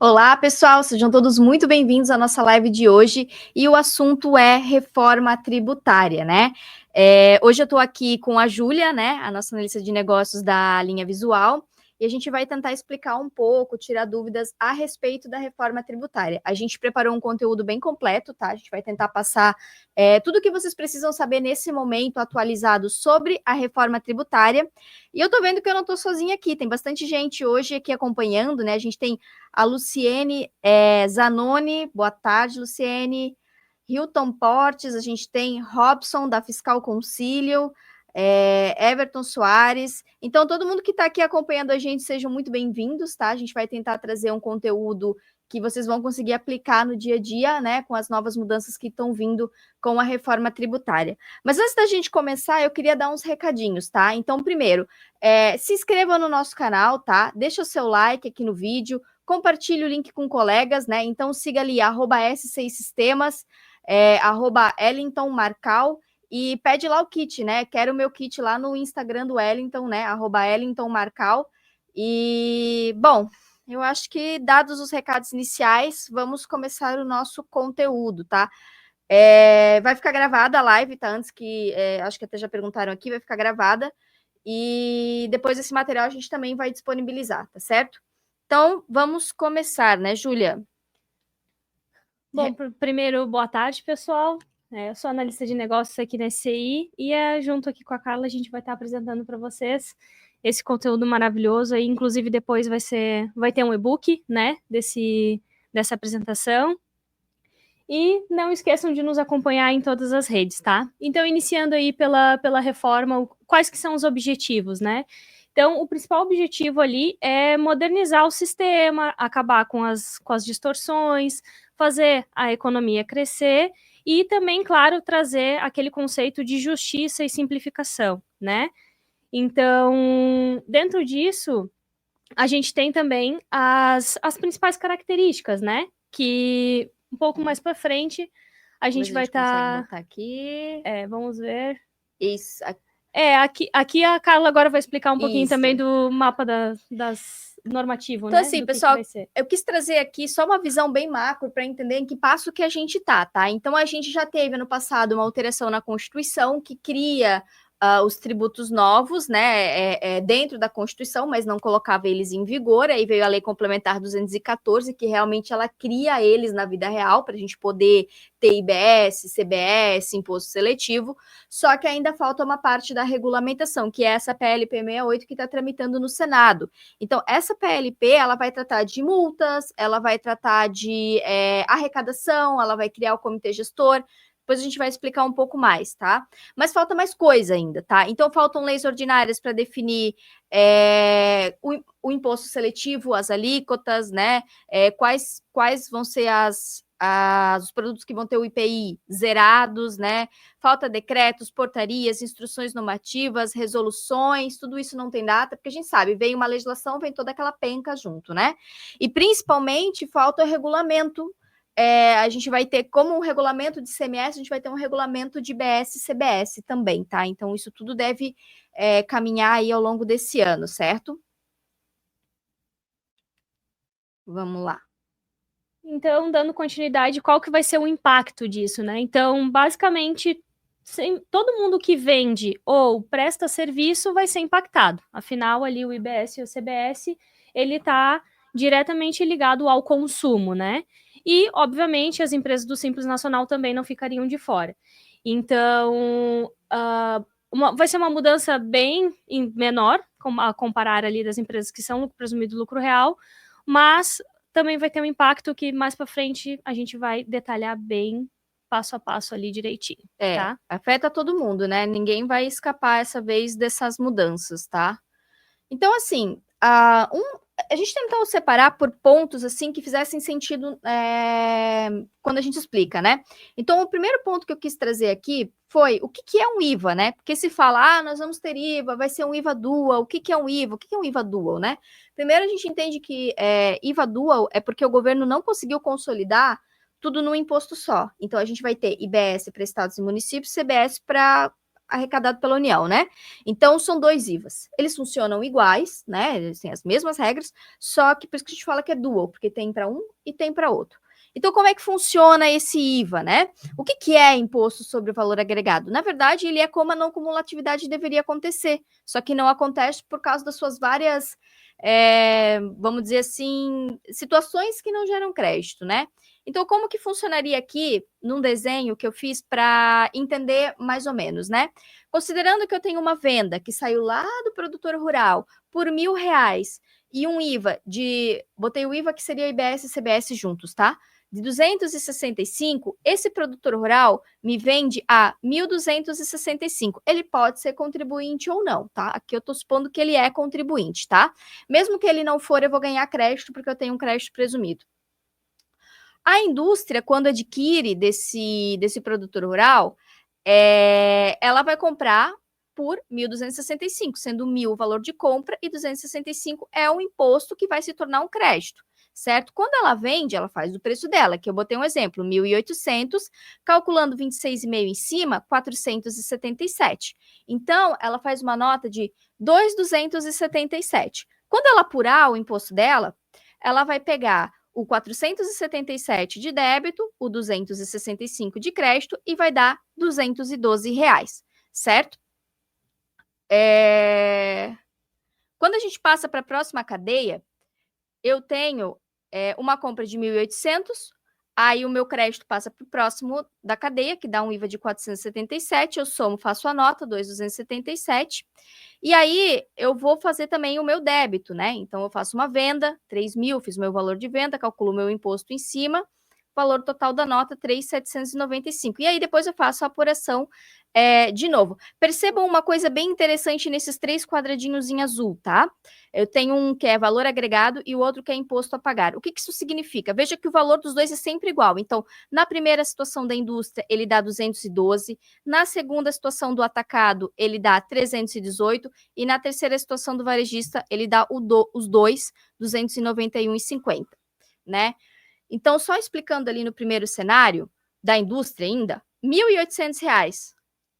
Olá, pessoal, sejam todos muito bem-vindos à nossa live de hoje e o assunto é reforma tributária, né? Hoje eu estou aqui com a Júlia, né, a nossa analista de negócios da linha visual, e a gente vai tentar explicar um pouco, tirar dúvidas a respeito da reforma tributária. A gente preparou um conteúdo bem completo, tá? A gente vai tentar passar tudo o que vocês precisam saber nesse momento atualizado sobre a reforma tributária. E eu tô vendo que eu não tô sozinha aqui, tem bastante gente hoje aqui acompanhando, né? A gente tem a Luciene Zanoni, boa tarde, Luciene. Hilton Portes, a gente tem Robson, da Fiscal Concílio, Everton Soares. Então, todo mundo que está aqui acompanhando a gente, sejam muito bem-vindos, tá? A gente vai tentar trazer um conteúdo que vocês vão conseguir aplicar no dia a dia, né, com as novas mudanças que estão vindo com a reforma tributária. Mas antes da gente começar, eu queria dar uns recadinhos, tá? Então, primeiro, se inscreva no nosso canal, tá? Deixa o seu like aqui no vídeo, compartilhe o link com colegas, né? Então, siga ali, @S6Sistemas, @Ellington Marcal, e pede lá o kit, né? Quero o meu kit lá no Instagram do Ellington, né? @Ellington Marcal. E, bom, eu acho que, dados os recados iniciais, vamos começar o nosso conteúdo, tá? Vai ficar gravada a live, tá? Antes que, acho que até já perguntaram aqui, vai ficar gravada. E depois esse material a gente também vai disponibilizar, tá certo? Então, vamos começar, né, Júlia? Bom, primeiro, boa tarde, pessoal. Eu sou analista de negócios aqui na SCI e junto aqui com a Carla a gente vai estar apresentando para vocês esse conteúdo maravilhoso aí. Inclusive depois vai ter um e-book, né, dessa apresentação. E não esqueçam de nos acompanhar em todas as redes, tá? Então, iniciando aí pela reforma, quais que são os objetivos, né? Então, o principal objetivo ali é modernizar o sistema, acabar com as distorções, fazer a economia crescer e também, claro, trazer aquele conceito de justiça e simplificação, né? Então, dentro disso, a gente tem também as principais características, né? Que um pouco mais para frente a gente vai estar. Aqui. Vamos ver. Isso. Aqui a Carla agora vai explicar um pouquinho Isso. também do mapa das normativo, então, né? assim, do pessoal, que vai ser. eu quis trazer aqui só uma visão bem macro para entender em que passo que a gente tá? Então, a gente já teve no passado uma alteração na Constituição que cria os tributos novos, né, dentro da Constituição, mas não colocava eles em vigor. Aí veio a Lei Complementar 214, que realmente ela cria eles na vida real para a gente poder ter IBS, CBS, imposto seletivo. Só que ainda falta uma parte da regulamentação, que é essa PLP 68 que está tramitando no Senado. Então, essa PLP, ela vai tratar de multas, ela vai tratar de arrecadação, ela vai criar o comitê gestor. Depois a gente vai explicar um pouco mais, tá? Mas falta mais coisa ainda, tá? Então, faltam leis ordinárias para definir o imposto seletivo, as alíquotas, né? Quais vão ser os produtos que vão ter o IPI zerados, né? Falta decretos, portarias, instruções normativas, resoluções, tudo isso não tem data, porque a gente sabe, vem uma legislação, vem toda aquela penca junto, né? E principalmente falta o regulamento. A gente vai ter, como um regulamento de CMS, a gente vai ter um regulamento de IBS e CBS também, tá? Então, isso tudo deve caminhar aí ao longo desse ano, certo? Vamos lá. Então, dando continuidade, qual que vai ser o impacto disso, né? Então, basicamente, todo mundo que vende ou presta serviço vai ser impactado. Afinal, ali o IBS e o CBS, ele está diretamente ligado ao consumo, né? E, obviamente, as empresas do Simples Nacional também não ficariam de fora. Então, vai ser uma mudança bem menor, a comparar ali das empresas que são presumido lucro real, mas também vai ter um impacto que mais para frente a gente vai detalhar bem passo a passo ali direitinho, tá? Afeta todo mundo, né? Ninguém vai escapar essa vez dessas mudanças, tá? Então, assim, a gente tentou separar por pontos, assim, que fizessem sentido quando a gente explica, né? Então, o primeiro ponto que eu quis trazer aqui foi o que é um IVA, né? Porque se fala, nós vamos ter IVA, vai ser um IVA dual, o que é um IVA? O que é um IVA dual, né? Primeiro, a gente entende que IVA dual é porque o governo não conseguiu consolidar tudo num imposto só. Então, a gente vai ter IBS para estados e municípios, CBS para arrecadado pela União, né? Então, são 2 IVAs. Eles funcionam iguais, né? Eles têm as mesmas regras, só que por isso que a gente fala que é dual, porque tem para um e tem para outro. Então, como é que funciona esse IVA, né? O que é imposto sobre o valor agregado? Na verdade, ele é como a não cumulatividade deveria acontecer, só que não acontece por causa das suas várias, vamos dizer assim, situações que não geram crédito, né? Então, como que funcionaria aqui num desenho que eu fiz para entender mais ou menos, né? Considerando que eu tenho uma venda que saiu lá do produtor rural por R$ 1.000 e um IVA botei o IVA que seria IBS e CBS juntos, tá? De 265, esse produtor rural me vende a 1.265. Ele pode ser contribuinte ou não, tá? Aqui eu tô supondo que ele é contribuinte, tá? Mesmo que ele não for, eu vou ganhar crédito porque eu tenho um crédito presumido. A indústria, quando adquire desse produtor rural, ela vai comprar por 1.265, sendo 1.000 o valor de compra e 265 é o imposto que vai se tornar um crédito, certo? Quando ela vende, ela faz o preço dela, que eu botei um exemplo, 1.800, calculando 26,5 em cima, 477. Então, ela faz uma nota de 2.277. Quando ela apurar o imposto dela, ela vai pegar o 477 de débito, o 265 de crédito e vai dar R$ 212, certo? Quando a gente passa para a próxima cadeia, eu tenho uma compra de 1.800, aí o meu crédito passa para o próximo da cadeia, que dá um IVA de 477, eu somo, faço a nota, 2.277, e aí eu vou fazer também o meu débito, né? Então eu faço uma venda, 3.000, fiz o meu valor de venda, calculo o meu imposto em cima, valor total da nota, 3.795. E aí depois eu faço a apuração de novo. Percebam uma coisa bem interessante nesses 3 quadradinhos em azul, tá? Eu tenho um que é valor agregado e o outro que é imposto a pagar. O que isso significa? Veja que o valor dos dois é sempre igual. Então, na primeira situação da indústria, ele dá 212. Na segunda situação do atacado, ele dá 318. E na terceira situação do varejista, ele dá os dois, 291,50, né? Então, só explicando ali no primeiro cenário, da indústria ainda, R$ 1.800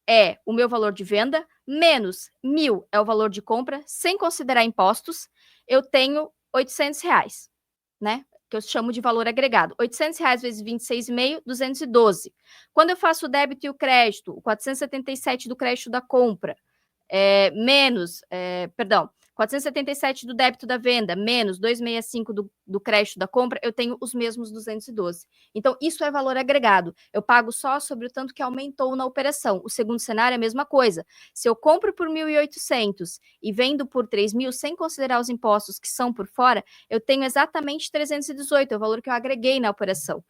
é o meu valor de venda, menos 1.000 é o valor de compra, sem considerar impostos, eu tenho R$ 800, né? Que eu chamo de valor agregado. R$ 800 vezes 26,5, 212. Quando eu faço o débito e o crédito, o 477 do crédito da compra, menos, 477 do débito da venda, menos 265 do crédito da compra, eu tenho os mesmos 212. Então, isso é valor agregado. Eu pago só sobre o tanto que aumentou na operação. O segundo cenário é a mesma coisa. Se eu compro por 1.800 e vendo por 3.000, sem considerar os impostos que são por fora, eu tenho exatamente 318, é o valor que eu agreguei na operação.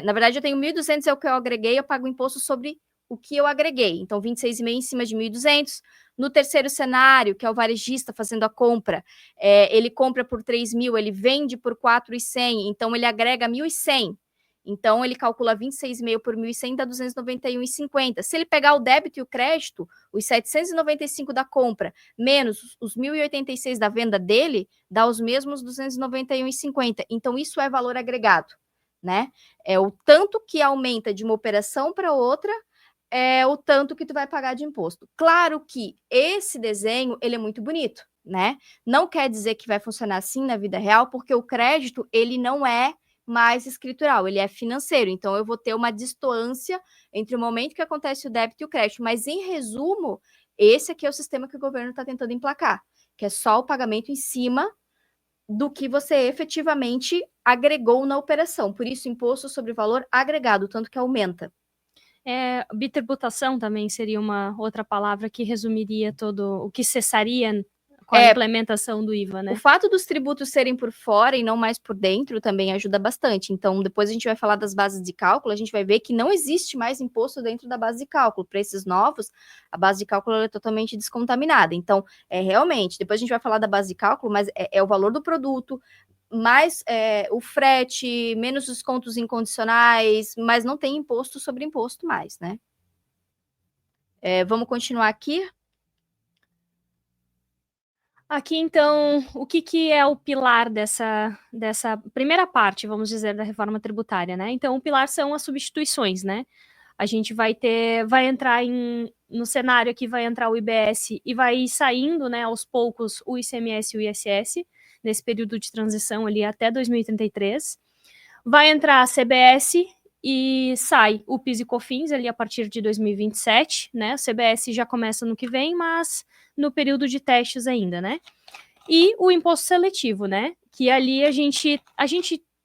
Na verdade, eu tenho 1.200, é o que eu agreguei, eu pago imposto sobre o que eu agreguei. Então, 26,5 em cima de 1.200. No terceiro cenário, que é o varejista fazendo a compra, ele compra por 3.000, ele vende por 4.100, então ele agrega 1.100. Então, ele calcula 26,5 por 1.100, dá 291,50. Se ele pegar o débito e o crédito, os 795 da compra, menos os 1.086 da venda dele, dá os mesmos 291,50. Então, isso é valor agregado, né? É o tanto que aumenta de uma operação para outra, é o tanto que tu vai pagar de imposto. Claro que esse desenho, ele é muito bonito, né? Não quer dizer que vai funcionar assim na vida real, porque o crédito, ele não é mais escritural, ele é financeiro. Então, eu vou ter uma distância entre o momento que acontece o débito e o crédito. Mas, em resumo, esse aqui é o sistema que o governo está tentando emplacar, que é só o pagamento em cima do que você efetivamente agregou na operação. Por isso, imposto sobre valor agregado, tanto que aumenta. Bitributação também seria uma outra palavra que resumiria todo o que cessaria com a implementação do IVA, né? O fato dos tributos serem por fora e não mais por dentro também ajuda bastante. Então, depois a gente vai falar das bases de cálculo, a gente vai ver que não existe mais imposto dentro da base de cálculo. Para esses novos, a base de cálculo é totalmente descontaminada. Então, realmente, depois a gente vai falar da base de cálculo, mas é o valor do produto, mais o frete, menos descontos incondicionais, mas não tem imposto sobre imposto mais, né? Vamos continuar aqui. Aqui, então, o que é o pilar dessa primeira parte, vamos dizer, da reforma tributária, né? Então, o pilar são as substituições, né? A gente vai entrar no cenário aqui, vai entrar o IBS e vai ir saindo, né, aos poucos o ICMS e o ISS, nesse período de transição ali até 2033. Vai entrar a CBS e sai o PIS e COFINS ali a partir de 2027, né? O CBS já começa no que vem, mas no período de testes ainda, né? E o imposto seletivo, né? Que ali a gente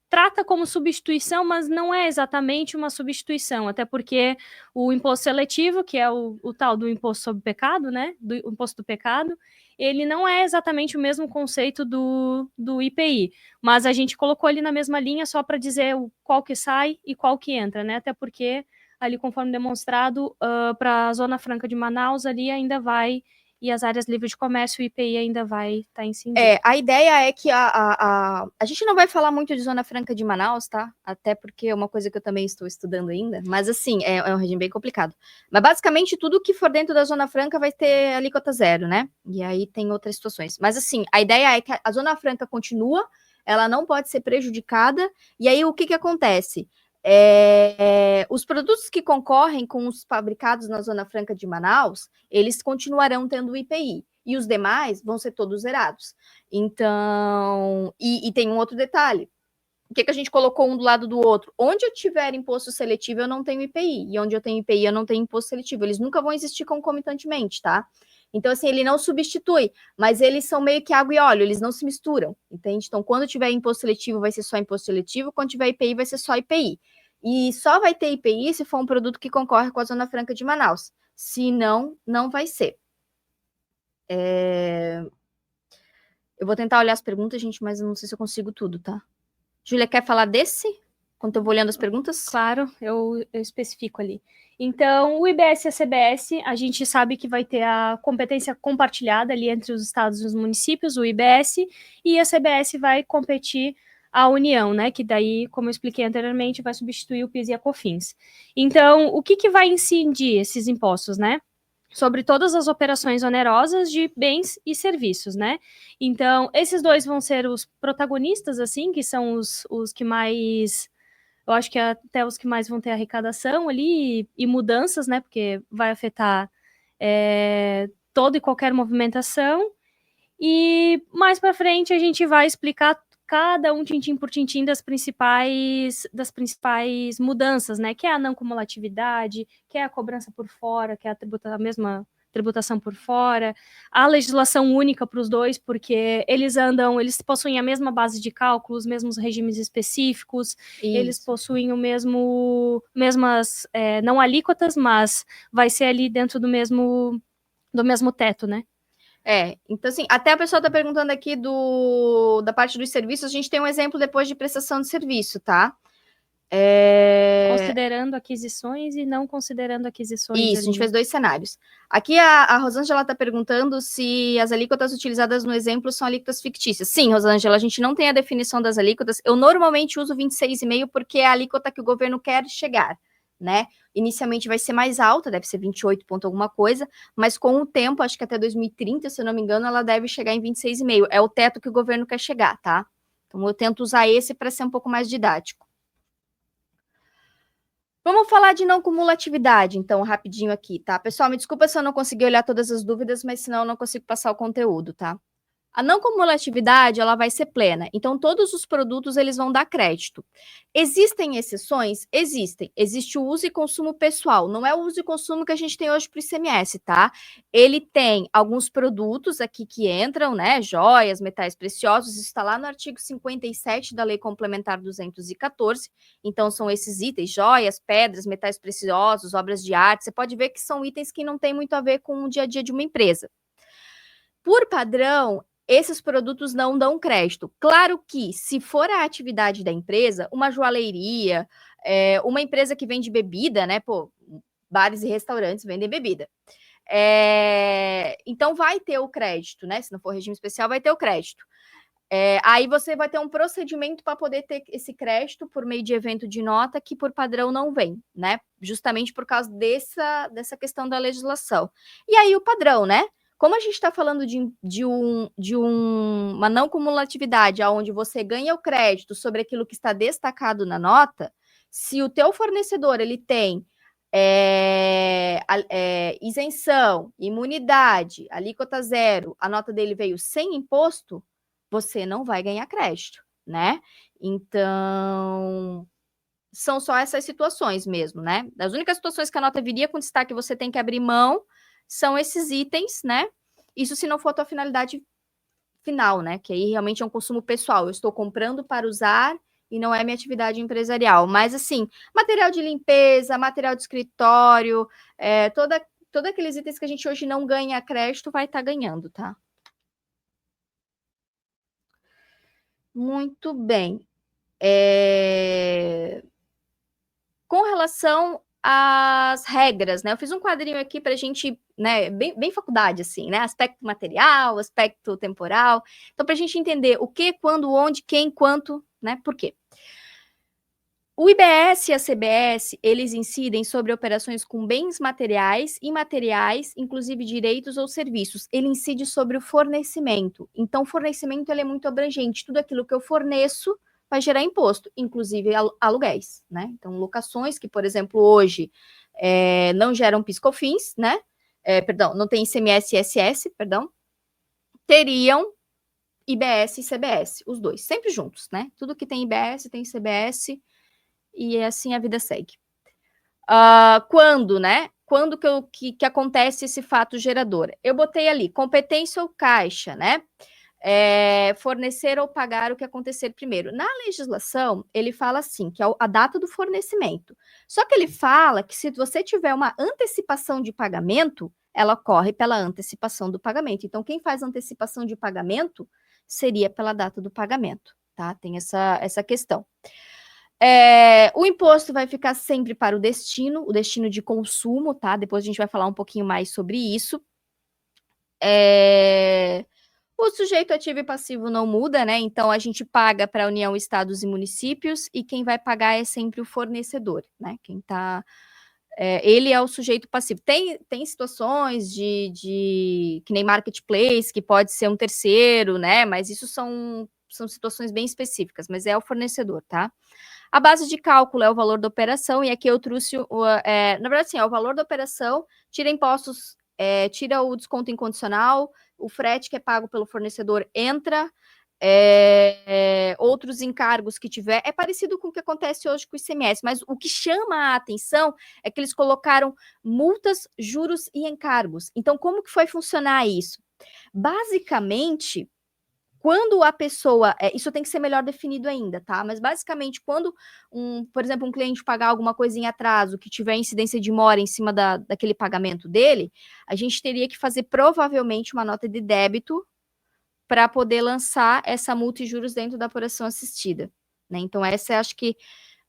trata como substituição, mas não é exatamente uma substituição, até porque o imposto seletivo, que é o tal do imposto sobre pecado, né? Do imposto do pecado, ele não é exatamente o mesmo conceito do IPI, mas a gente colocou ali na mesma linha só para dizer qual que sai e qual que entra, né? Até porque ali, conforme demonstrado, para a Zona Franca de Manaus, ali ainda vai, e as áreas livres de comércio, o IPI ainda vai estar incidindo. A ideia é que a gente não vai falar muito de Zona Franca de Manaus, tá? Até porque é uma coisa que eu também estou estudando ainda, mas assim, é um regime bem complicado. Mas basicamente tudo que for dentro da Zona Franca vai ter alíquota zero, né? E aí tem outras situações. Mas assim, a ideia é que a Zona Franca continua, ela não pode ser prejudicada, e aí o que acontece? Os produtos que concorrem com os fabricados na Zona Franca de Manaus, eles continuarão tendo o IPI, e os demais vão ser todos zerados. Então, e tem um outro detalhe, o que a gente colocou um do lado do outro? Onde eu tiver imposto seletivo, eu não tenho IPI, e onde eu tenho IPI, eu não tenho imposto seletivo, eles nunca vão existir concomitantemente, tá? Então, assim, ele não substitui, mas eles são meio que água e óleo, eles não se misturam, entende? Então, quando tiver imposto seletivo, vai ser só imposto seletivo, quando tiver IPI, vai ser só IPI. E só vai ter IPI se for um produto que concorre com a Zona Franca de Manaus. Se não, não vai ser. Eu vou tentar olhar as perguntas, gente, mas eu não sei se eu consigo tudo, tá? Júlia, quer falar desse? Quando eu vou olhando as perguntas? Claro, eu especifico ali. Então, o IBS e a CBS, a gente sabe que vai ter a competência compartilhada ali entre os estados e os municípios, o IBS, e a CBS vai competir a União, né? Que daí, como eu expliquei anteriormente, vai substituir o PIS e a COFINS. Então, o que vai incidir esses impostos, né? Sobre todas as operações onerosas de bens e serviços, né? Então, esses dois vão ser os protagonistas, assim, que são os que mais... Eu acho que até os que mais vão ter arrecadação ali e mudanças, né? Porque vai afetar toda e qualquer movimentação. E mais para frente a gente vai explicar cada um tintim por tintim das principais mudanças, né? Que é a não cumulatividade, que é a cobrança por fora, que é a mesma tributação por fora, a legislação única para os dois, porque eles possuem a mesma base de cálculo, os mesmos regimes específicos, eles possuem mesmas, não alíquotas, mas vai ser ali dentro do mesmo teto, né? Então assim, até a pessoa está perguntando aqui da parte dos serviços, a gente tem um exemplo depois de prestação de serviço, tá? Considerando aquisições e não considerando aquisições. Isso, a gente fez 2 cenários. Aqui a Rosângela está perguntando se as alíquotas utilizadas no exemplo são alíquotas fictícias. Sim, Rosângela, a gente não tem a definição das alíquotas. Eu normalmente uso 26,5 porque é a alíquota que o governo quer chegar, né? Inicialmente vai ser mais alta, deve ser 28 ponto alguma coisa, mas com o tempo, acho que até 2030, se eu não me engano, ela deve chegar em 26,5. É o teto que o governo quer chegar, tá? Então eu tento usar esse para ser um pouco mais didático. Vamos falar de não cumulatividade, então, rapidinho aqui, tá? Pessoal, me desculpa se eu não consegui olhar todas as dúvidas, mas senão eu não consigo passar o conteúdo, tá? A não cumulatividade, ela vai ser plena. Então, todos os produtos, eles vão dar crédito. Existem exceções? Existem. Existe o uso e consumo pessoal. Não é o uso e consumo que a gente tem hoje para o ICMS, tá? Ele tem alguns produtos aqui que entram, né? Joias, metais preciosos. Isso está lá no artigo 57 da Lei Complementar 214. Então, são esses itens, joias, pedras, metais preciosos, obras de arte. Você pode ver que são itens que não têm muito a ver com o dia a dia de uma empresa. Por padrão, esses produtos não dão crédito. Claro que, se for a atividade da empresa, uma joalheria, uma empresa que vende bebida, né? Pô, bares e restaurantes vendem bebida. Então, vai ter o crédito, né? Se não for regime especial, vai ter o crédito. Aí você vai ter um procedimento para poder ter esse crédito por meio de evento de nota que, por padrão, não vem, né? Justamente por causa dessa questão da legislação. E aí, o padrão, né? Como a gente está falando de uma não cumulatividade, onde você ganha o crédito sobre aquilo que está destacado na nota, se o teu fornecedor ele tem isenção, imunidade, alíquota zero, a nota dele veio sem imposto, você não vai ganhar crédito, né? Então, são só essas situações mesmo, né? As únicas situações que a nota viria com destaque você tem que abrir mão são esses itens, né? Isso se não for a tua finalidade final, né? Que aí realmente é um consumo pessoal. Eu estou comprando para usar e não é minha atividade empresarial. Mas, assim, material de limpeza, material de escritório, todos aqueles itens que a gente hoje não ganha crédito vai estar ganhando, tá? Muito bem. Com relação às regras, né? Eu fiz um quadrinho aqui para a gente, né? Bem faculdade, assim, né? Aspecto material, aspecto temporal. Então, para a gente entender o que, quando, onde, quem, quanto, né? Por quê? O IBS e a CBS, eles incidem sobre operações com bens materiais, imateriais, inclusive direitos ou serviços. Ele incide sobre o fornecimento. Então, o fornecimento ele é muito abrangente. Tudo aquilo que eu forneço vai gerar imposto, inclusive aluguéis, né? Então, locações que, por exemplo, hoje não geram PIS/COFINS, né? Perdão, não tem ICMS e ISS, perdão, teriam IBS e CBS, os dois, sempre juntos, né? Tudo que tem IBS tem CBS, e assim a vida segue. Quando, né? Quando que acontece esse fato gerador? Eu botei ali, competência ou caixa, né? Fornecer ou pagar o que acontecer primeiro. Na legislação, ele fala assim, que é a data do fornecimento. Só que ele fala que se você tiver uma antecipação de pagamento, ela ocorre pela antecipação do pagamento. Então, quem faz antecipação de pagamento seria pela data do pagamento, tá? Tem essa questão. O imposto vai ficar sempre para o destino de consumo, tá? Depois a gente vai falar um pouquinho mais sobre isso. O sujeito ativo e passivo não muda, né? Então a gente paga para a União, estados e municípios, e quem vai pagar é sempre o fornecedor, né? Ele é o sujeito passivo. Tem situações que nem marketplace, que pode ser um terceiro, né? Mas isso são situações bem específicas, mas é o fornecedor, tá? A base de cálculo é o valor da operação, e aqui eu trouxe, na verdade, sim, é o valor da operação, tira impostos, tira o desconto incondicional, o frete que é pago pelo fornecedor entra, outros encargos que tiver, é parecido com o que acontece hoje com o ICMS, mas o que chama a atenção é que eles colocaram multas, juros e encargos. Então, como que foi funcionar isso? Basicamente, quando a pessoa, isso tem que ser melhor definido ainda, tá? Mas basicamente, quando, por exemplo, um cliente pagar alguma coisa em atraso, que tiver incidência de mora em cima daquele pagamento dele, a gente teria que fazer provavelmente uma nota de débito para poder lançar essa multa e juros dentro da apuração assistida, né? Então, essa acho que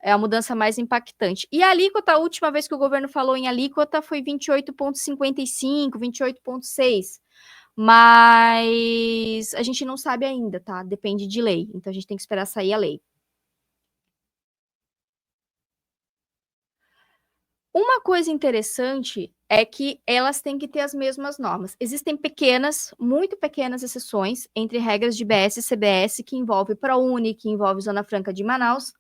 é a mudança mais impactante. E a alíquota, a última vez que o governo falou em alíquota foi 28,55, 28,6. Mas a gente não sabe ainda, tá? Depende de lei. Então a gente tem que esperar sair a lei. Uma coisa interessante é que elas têm que ter as mesmas normas. Existem pequenas, muito pequenas exceções entre regras de IBS e CBS que envolve ProUni, que envolve Zona Franca de Manaus.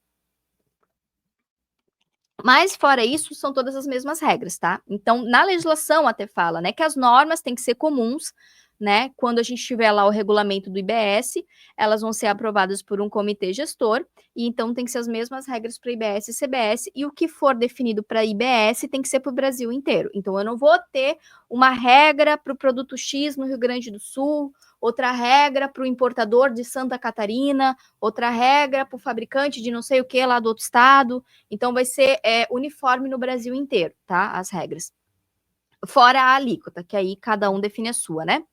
Mas, fora isso, são todas as mesmas regras, tá? Então, na legislação até fala, né, que as normas têm que ser comuns, né? Quando a gente tiver lá o regulamento do IBS, elas vão ser aprovadas por um comitê gestor, e então tem que ser as mesmas regras para IBS e CBS, e o que for definido para IBS tem que ser para o Brasil inteiro. Então, eu não vou ter uma regra para o produto X no Rio Grande do Sul, outra regra para o importador de Santa Catarina, outra regra para o fabricante de não sei o que lá do outro estado. Então, vai ser uniforme no Brasil inteiro, tá? As regras. Fora a alíquota, que aí cada um define a sua, né?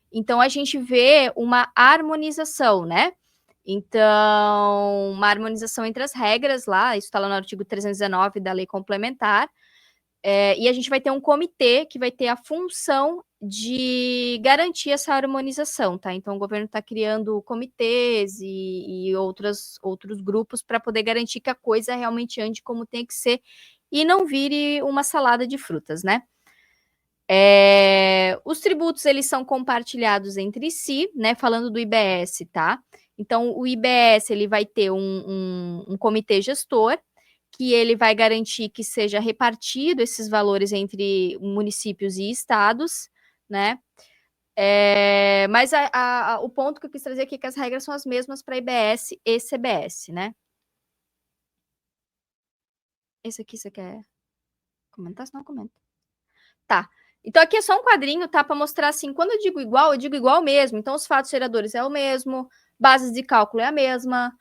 Então, a gente vê uma harmonização, né? Então, uma harmonização entre as regras lá, isso está lá no artigo 319 da lei complementar, e a gente vai ter um comitê que vai ter a função de garantir essa harmonização, tá? Então, o governo está criando comitês e outros grupos para poder garantir que a coisa realmente ande como tem que ser e não vire uma salada de frutas, né? Os tributos, eles são compartilhados entre si, né? Falando do IBS, tá? Então, o IBS, ele vai ter um comitê gestor, que ele vai garantir que seja repartido esses valores entre municípios e estados, né? Mas o ponto que eu quis trazer aqui é que as regras são as mesmas para IBS e CBS, né? Esse aqui você quer comentar? Se não, comenta. Tá. Então, aqui é só um quadrinho, tá? Para mostrar assim, quando eu digo igual mesmo. Então, os fatos geradores é o mesmo, bases de cálculo é a mesma,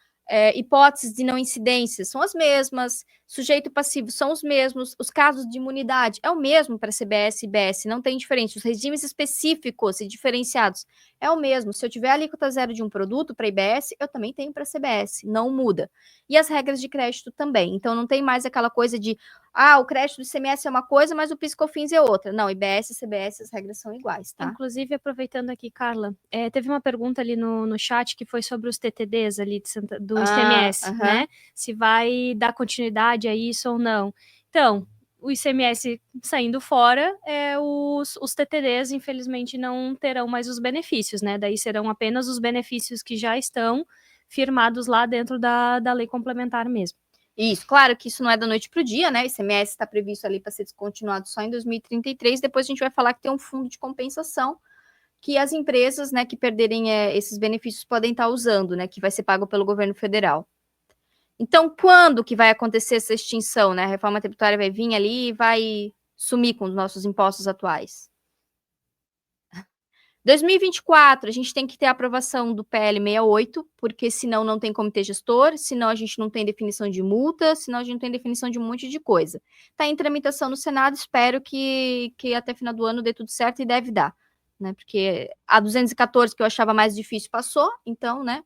hipóteses de não incidência são as mesmas, sujeito passivo são os mesmos, os casos de imunidade é o mesmo para CBS e IBS, não tem diferença. Os regimes específicos e diferenciados é o mesmo. Se eu tiver alíquota zero de um produto para IBS, eu também tenho para CBS, não muda. E as regras de crédito também. Então, não tem mais aquela coisa de o crédito do ICMS é uma coisa, mas o PIS/COFINS é outra. Não, IBS e CBS, as regras são iguais, tá? Inclusive, aproveitando aqui, Carla, teve uma pergunta ali no chat que foi sobre os TTDs ali do ICMS, né? Se vai dar continuidade a isso ou não. Então, o ICMS saindo fora, os TTDs, infelizmente, não terão mais os benefícios, né? Daí serão apenas os benefícios que já estão firmados lá dentro da lei complementar mesmo. Isso, claro que isso não é da noite para o dia, né? O ICMS está previsto ali para ser descontinuado só em 2033. Depois a gente vai falar que tem um fundo de compensação que as empresas, né, que perderem esses benefícios podem estar usando, né? Que vai ser pago pelo governo federal. Então, quando que vai acontecer essa extinção, né? A reforma tributária vai vir ali e vai sumir com os nossos impostos atuais. 2024, a gente tem que ter a aprovação do PL 68, porque senão não tem comitê gestor, senão a gente não tem definição de multa, senão a gente não tem definição de um monte de coisa. Está em tramitação no Senado, espero que até final do ano dê tudo certo e deve dar, né? Porque a 214, que eu achava mais difícil, passou, então, né?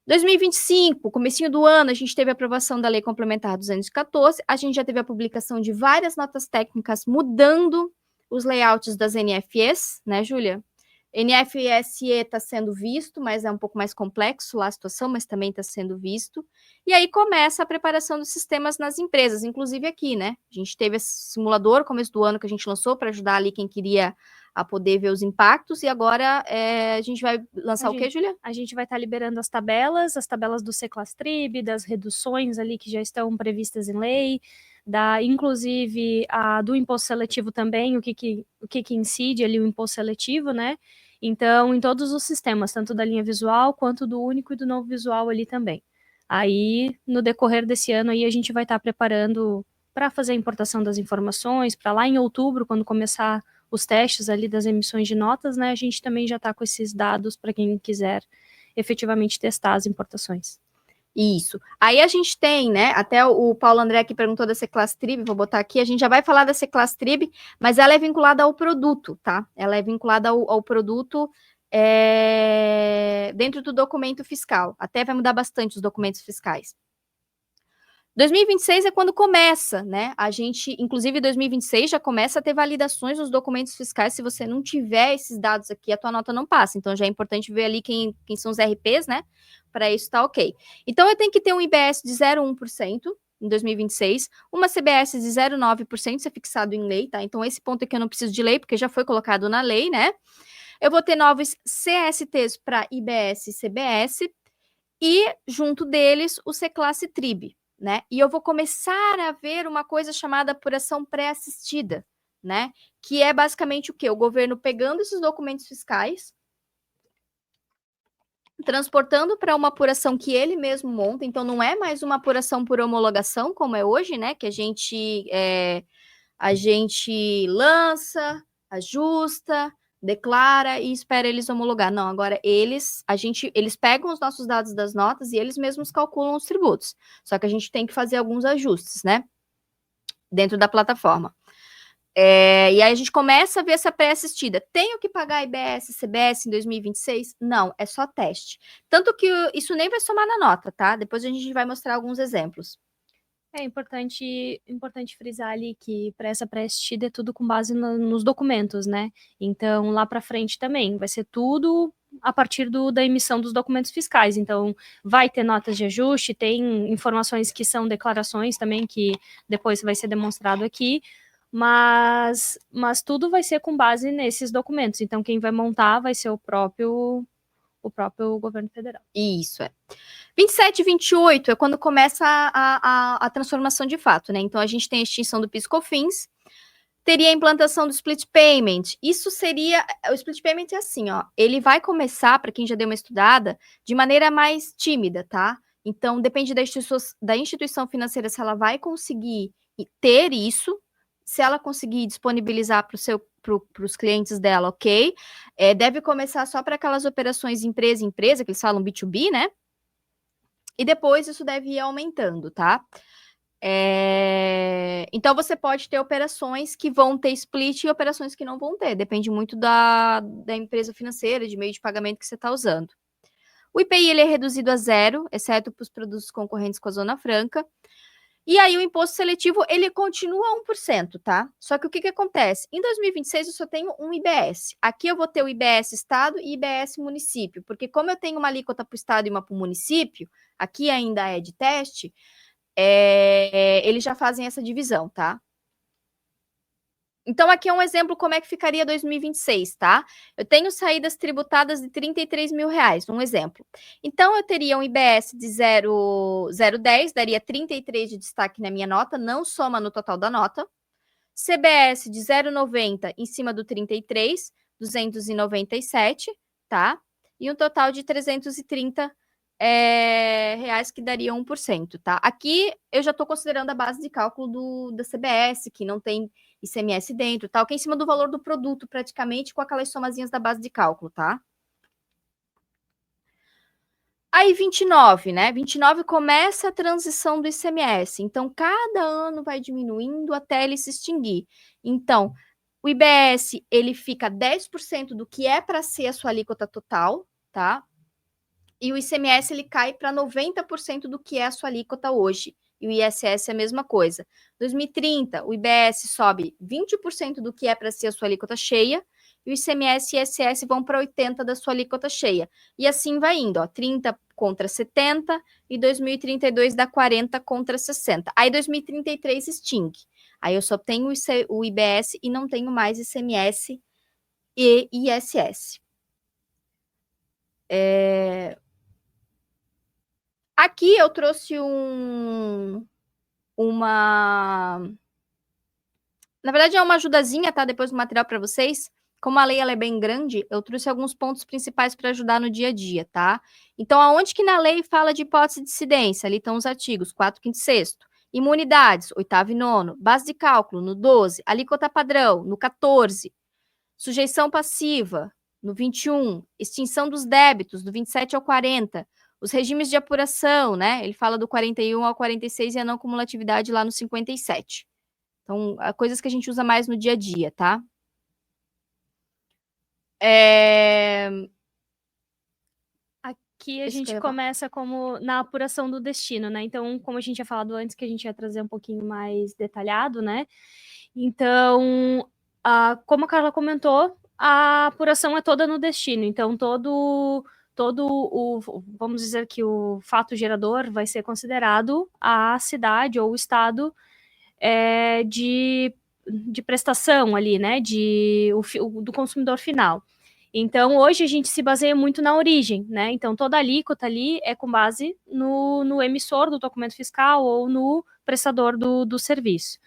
2025, comecinho do ano, a gente teve a aprovação da Lei Complementar 214, a gente já teve a publicação de várias notas técnicas mudando os layouts das NFEs, né, Júlia? NFSE está sendo visto, mas é um pouco mais complexo lá a situação, mas também está sendo visto. E aí começa a preparação dos sistemas nas empresas, inclusive aqui, né? A gente teve esse simulador, começo do ano, que a gente lançou para ajudar ali quem queria a poder ver os impactos, e agora a gente vai lançar o quê, Júlia? A gente vai estar liberando as tabelas do Seclastrib, das reduções ali que já estão previstas em lei, inclusive do imposto seletivo também, o que incide ali o imposto seletivo, né? Então, em todos os sistemas, tanto da linha visual, quanto do único e do novo visual ali também. Aí, no decorrer desse ano, aí a gente vai estar preparando para fazer a importação das informações, para lá em outubro, quando começar os testes ali das emissões de notas, né? A gente também já está com esses dados para quem quiser efetivamente testar as importações. Isso. Aí a gente tem, né, até o Paulo André que perguntou da Seclastrib, vou botar aqui, a gente já vai falar da Seclastrib, mas ela é vinculada ao produto, tá? Ela é vinculada ao produto dentro do documento fiscal. Até vai mudar bastante os documentos fiscais. 2026 é quando começa, né? A gente, inclusive, 2026 já começa a ter validações nos documentos fiscais. Se você não tiver esses dados aqui, a tua nota não passa. Então, já é importante ver ali quem são os RPs, né? Para isso tá ok. Então, eu tenho que ter um IBS de 0,1% em 2026, uma CBS de 0,9%, isso é fixado em lei, tá? Então, esse ponto aqui eu não preciso de lei, porque já foi colocado na lei, né? Eu vou ter novos CSTs para IBS e CBS, e junto deles o Seclastrib, né? E eu vou começar a ver uma coisa chamada apuração pré-assistida, né? Que é basicamente o quê? O governo pegando esses documentos fiscais, transportando para uma apuração que ele mesmo monta, então não é mais uma apuração por homologação, como é hoje, né? Que a gente lança, ajusta, declara e espera eles homologar. Não, agora eles pegam os nossos dados das notas e eles mesmos calculam os tributos. Só que a gente tem que fazer alguns ajustes, né? Dentro da plataforma. E aí a gente começa a ver essa pré-assistida. Tenho que pagar IBS, CBS em 2026? Não, é só teste. Tanto que isso nem vai somar na nota, tá? Depois a gente vai mostrar alguns exemplos. É importante frisar ali que para essa pré-assistida é tudo com base nos documentos, né? Então, lá para frente também vai ser tudo a partir da emissão dos documentos fiscais. Então, vai ter notas de ajuste, tem informações que são declarações também, que depois vai ser demonstrado aqui, mas tudo vai ser com base nesses documentos. Então, quem vai montar vai ser o próprio o próprio governo federal. Isso, é. 27 e 28 é quando começa a transformação de fato, né? Então, a gente tem a extinção do PIS/COFINS, teria a implantação do split payment. Isso seria... O split payment é assim, ó. Ele vai começar, para quem já deu uma estudada, de maneira mais tímida, tá? Então, depende da instituição financeira se ela vai conseguir ter isso, se ela conseguir disponibilizar para os clientes dela, ok? Deve começar só para aquelas operações empresa-empresa, que eles falam B2B, né? E depois isso deve ir aumentando, tá? Então, você pode ter operações que vão ter split e operações que não vão ter. Depende muito da empresa financeira, de meio de pagamento que você está usando. O IPI ele é reduzido a 0, exceto para os produtos concorrentes com a Zona Franca. E aí, o imposto seletivo, ele continua a 1%, tá? Só que o que acontece? Em 2026, eu só tenho um IBS. Aqui eu vou ter o IBS Estado e IBS Município, porque como eu tenho uma alíquota para o Estado e uma para o município, aqui ainda é de teste, eles já fazem essa divisão, tá? Então, aqui é um exemplo como é que ficaria 2026, tá? Eu tenho saídas tributadas de R$33 mil, um exemplo. Então, eu teria um IBS de 0,10, daria 33 de destaque na minha nota, não soma no total da nota. CBS de 0,90 em cima do 33, 297, tá? E um total de 330 reais, que daria 1%, tá? Aqui eu já estou considerando a base de cálculo da CBS, que não tem ICMS dentro, tá? Que é em cima do valor do produto, praticamente, com aquelas somazinhas da base de cálculo, tá? Aí 29, né? 29 começa a transição do ICMS. Então, cada ano vai diminuindo até ele se extinguir. Então, o IBS, ele fica 10% do que é para ser a sua alíquota total, tá? E o ICMS, ele cai para 90% do que é a sua alíquota hoje. E o ISS é a mesma coisa. 2030, o IBS sobe 20% do que é para ser a sua alíquota cheia, e o ICMS e ISS vão para 80% da sua alíquota cheia. E assim vai indo, ó, 30 contra 70, e 2032 dá 40 contra 60. Aí 2033 extingue. Aí eu só tenho o IBS e não tenho mais ICMS e ISS. Aqui eu trouxe Na verdade, é uma ajudazinha, tá? Depois do material para vocês. Como a lei ela é bem grande, eu trouxe alguns pontos principais para ajudar no dia a dia, tá? Então, aonde que na lei fala de hipótese de incidência? Ali estão os artigos 4º, 5º, 6º. Imunidades, 8º e 9º. Base de cálculo, no 12. Alíquota padrão, no 14. Sujeição passiva, no 21. Extinção dos débitos, do 27 ao 40. Os regimes de apuração, né? Ele fala do 41 ao 46 e a não cumulatividade lá no 57. Então, coisas que a gente usa mais no dia a dia, tá? Aqui a gente começa como na apuração do destino, né? Então, como a gente tinha falado antes, que a gente ia trazer um pouquinho mais detalhado, né? Então, como a Carla comentou, a apuração é toda no destino. Então, vamos dizer que o fato gerador vai ser considerado a cidade ou o estado de prestação ali, né? Do consumidor final. Então, hoje a gente se baseia muito na origem, né? Então, toda a alíquota ali é com base no emissor do documento fiscal ou no prestador do serviço.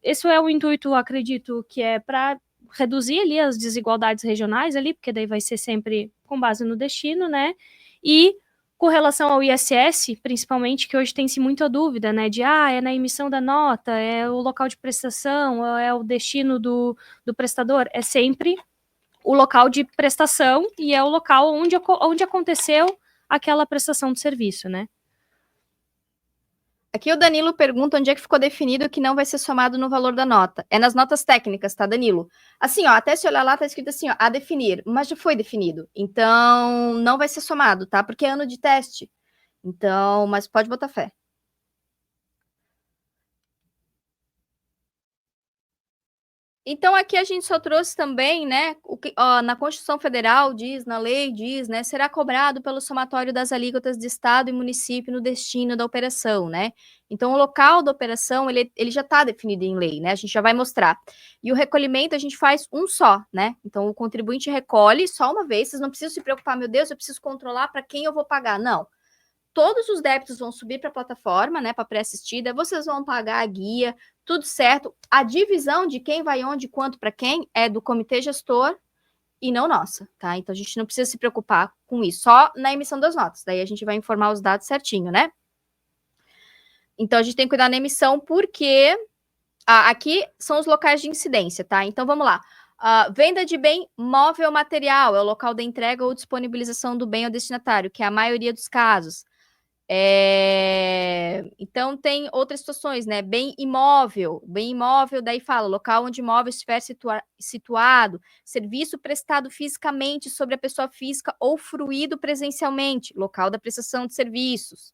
Esse é o intuito, acredito, que é para reduzir ali as desigualdades regionais ali, porque daí vai ser sempre com base no destino, né? E com relação ao ISS, principalmente, que hoje tem-se muita dúvida, né? De, é na emissão da nota, é o local de prestação, é o destino do prestador. É sempre o local de prestação e é o local onde aconteceu aquela prestação de serviço, né? Aqui o Danilo pergunta onde é que ficou definido que não vai ser somado no valor da nota. É nas notas técnicas, tá, Danilo? Assim, ó, até se olhar lá, tá escrito assim, ó, a definir, mas já foi definido. Então, não vai ser somado, tá? Porque é ano de teste. Então, mas pode botar fé. Então, aqui a gente só trouxe também, né, o que, ó, na Constituição Federal diz, na lei diz, né, será cobrado pelo somatório das alíquotas de Estado e município no destino da operação, né? Então, o local da operação, ele já está definido em lei, né? A gente já vai mostrar. E o recolhimento a gente faz um só, né? Então, o contribuinte recolhe só uma vez, vocês não precisam se preocupar, meu Deus, eu preciso controlar para quem eu vou pagar. Não. Todos os débitos vão subir para a plataforma, né, para pré-assistida, vocês vão pagar a guia, tudo certo. A divisão de quem vai onde, quanto para quem, é do comitê gestor e não nossa, tá? Então a gente não precisa se preocupar com isso, só na emissão das notas. Daí a gente vai informar os dados certinho, né? Então a gente tem que cuidar na emissão, porque aqui são os locais de incidência, tá? Então vamos lá. Venda de bem móvel material é o local da entrega ou disponibilização do bem ao destinatário, que é a maioria dos casos. Então, tem outras situações, né? Bem imóvel, daí fala, local onde imóvel estiver situado, serviço prestado fisicamente sobre a pessoa física ou fruído presencialmente, local da prestação de serviços.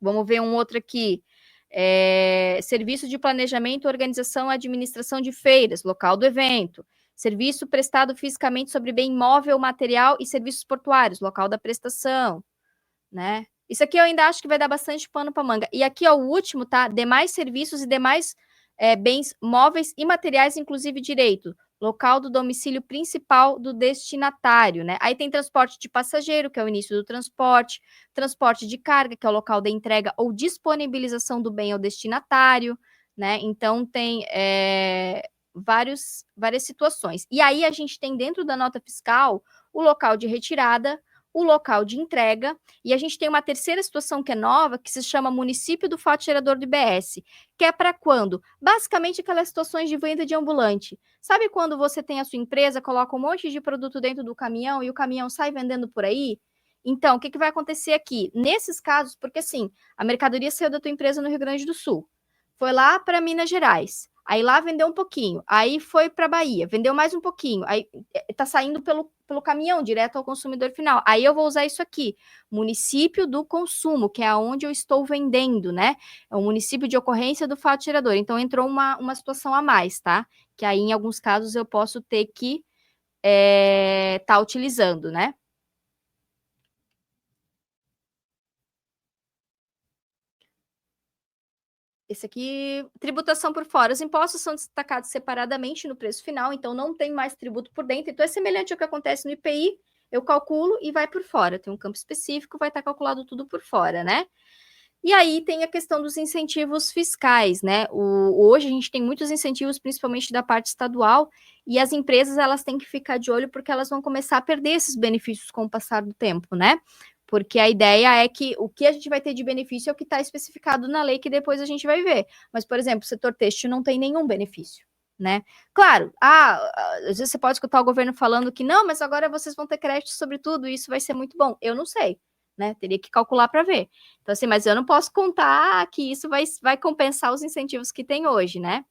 Vamos ver um outro aqui. Serviço de planejamento, organização e administração de feiras, local do evento. Serviço prestado fisicamente sobre bem imóvel, material e serviços portuários, local da prestação, né? Isso aqui eu ainda acho que vai dar bastante pano para manga. E aqui, ó, o último, tá? Demais serviços e demais bens móveis e materiais, inclusive direito. Local do domicílio principal do destinatário, né? Aí tem transporte de passageiro, que é o início do transporte. Transporte de carga, que é o local da entrega ou disponibilização do bem ao destinatário, né? Então, tem várias situações. E aí, a gente tem dentro da nota fiscal o local de retirada, o local de entrega, e a gente tem uma terceira situação que é nova, que se chama município do fato gerador do IBS, que é para quando? Basicamente aquelas situações de venda de ambulante. Sabe quando você tem a sua empresa, coloca um monte de produto dentro do caminhão e o caminhão sai vendendo por aí? Então, o que vai acontecer aqui? Nesses casos, porque assim, a mercadoria saiu da tua empresa no Rio Grande do Sul, foi lá para Minas Gerais, aí lá vendeu um pouquinho, aí foi para Bahia, vendeu mais um pouquinho, aí está saindo pelo caminhão, direto ao consumidor final. Aí eu vou usar isso aqui, município do consumo, que é onde eu estou vendendo, né? É o município de ocorrência do fato gerador. Então, entrou uma situação a mais, tá? Que aí, em alguns casos, eu posso ter que tá utilizando, né? Esse aqui, tributação por fora. Os impostos são destacados separadamente no preço final, então não tem mais tributo por dentro. Então é semelhante ao que acontece no IPI, eu calculo e vai por fora. Tem um campo específico, vai estar calculado tudo por fora, né? E aí tem a questão dos incentivos fiscais, né? Hoje a gente tem muitos incentivos, principalmente da parte estadual, e as empresas elas têm que ficar de olho porque elas vão começar a perder esses benefícios com o passar do tempo, né? Porque a ideia é que o que a gente vai ter de benefício é o que está especificado na lei, que depois a gente vai ver. Mas, por exemplo, o setor têxtil não tem nenhum benefício, né? Claro, às vezes você pode escutar o governo falando que não, mas agora vocês vão ter crédito sobre tudo, e isso vai ser muito bom. Eu não sei, né? Teria que calcular para ver. Então, assim, mas eu não posso contar que isso vai compensar os incentivos que tem hoje, né?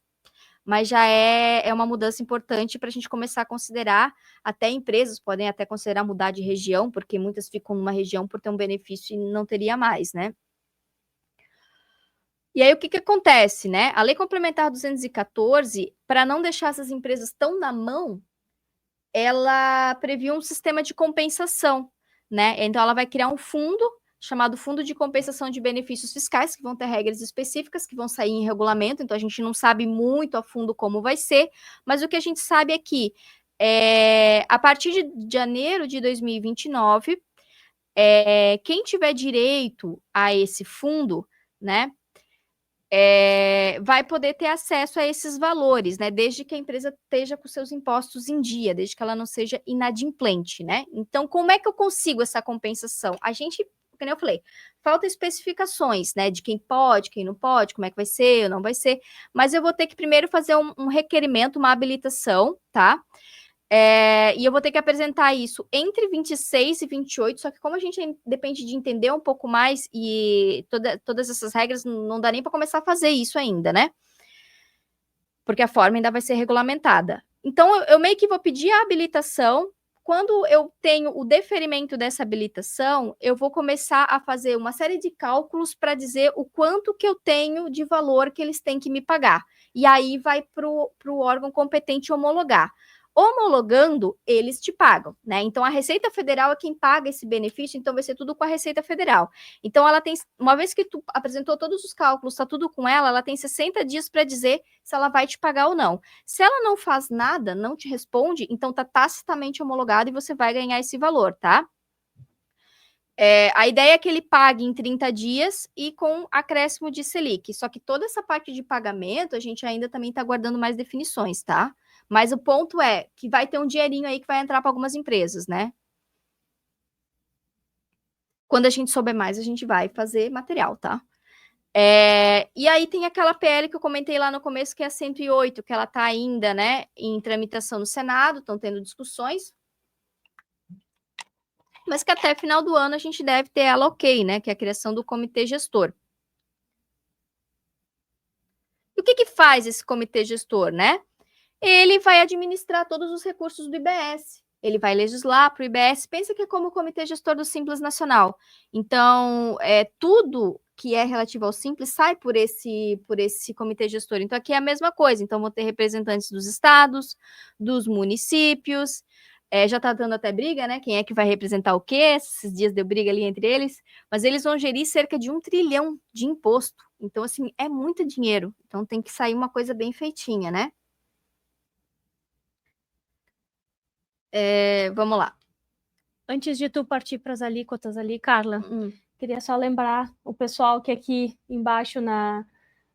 Mas já é uma mudança importante para a gente começar a considerar, até empresas podem até considerar mudar de região, porque muitas ficam numa região por ter um benefício e não teria mais, né? E aí, o que acontece, né? A Lei Complementar 214, para não deixar essas empresas tão na mão, ela previu um sistema de compensação, né? Então, ela vai criar um fundo chamado Fundo de Compensação de Benefícios Fiscais, que vão ter regras específicas, que vão sair em regulamento, então a gente não sabe muito a fundo como vai ser, mas o que a gente sabe é que, a partir de janeiro de 2029, quem tiver direito a esse fundo, né, vai poder ter acesso a esses valores, né? Desde que a empresa esteja com seus impostos em dia, desde que ela não seja inadimplente, né? Então, como é que eu consigo essa compensação? A gente, como eu falei, falta especificações, né? De quem pode, quem não pode, como é que vai ser, ou não vai ser, mas eu vou ter que primeiro fazer um requerimento, uma habilitação, tá? E eu vou ter que apresentar isso entre 26 e 28, só que como a gente depende de entender um pouco mais e todas essas regras, não dá nem para começar a fazer isso ainda, né? Porque a forma ainda vai ser regulamentada. Então, eu meio que vou pedir a habilitação. Quando eu tenho o deferimento dessa habilitação, eu vou começar a fazer uma série de cálculos para dizer o quanto que eu tenho de valor que eles têm que me pagar. e aí vai para o órgão competente homologar. Homologando, eles te pagam, né? Então, a Receita Federal é quem paga esse benefício, então vai ser tudo com a Receita Federal. Então, ela tem, uma vez que tu apresentou todos os cálculos, está tudo com ela tem 60 dias para dizer se ela vai te pagar ou não. Se ela não faz nada, não te responde, então tá tacitamente homologado e você vai ganhar esse valor, tá? A ideia é que ele pague em 30 dias e com acréscimo de Selic. Só que toda essa parte de pagamento, a gente ainda também está aguardando mais definições, tá? Mas o ponto é que vai ter um dinheirinho aí que vai entrar para algumas empresas, né? Quando a gente souber mais, a gente vai fazer material, tá? E aí tem aquela PL que eu comentei lá no começo, que é a 108, que ela está ainda, né, em tramitação no Senado, estão tendo discussões, mas que até final do ano a gente deve ter ela ok, né, que é a criação do comitê gestor. E o que faz esse comitê gestor, né? Ele vai administrar todos os recursos do IBS. Ele vai legislar para o IBS. Pensa que é como o comitê gestor do Simples Nacional. Então, tudo que é relativo ao Simples sai por esse comitê gestor. Então, aqui é a mesma coisa. Então, vão ter representantes dos estados, dos municípios. Já está dando até briga, né? Quem é que vai representar o quê? Esses dias deu briga ali entre eles. Mas eles vão gerir cerca de 1 trilhão de imposto. Então, assim, é muito dinheiro. Então, tem que sair uma coisa bem feitinha, né? Vamos lá. Antes de tu partir para as alíquotas ali, Carla, queria só lembrar o pessoal que aqui embaixo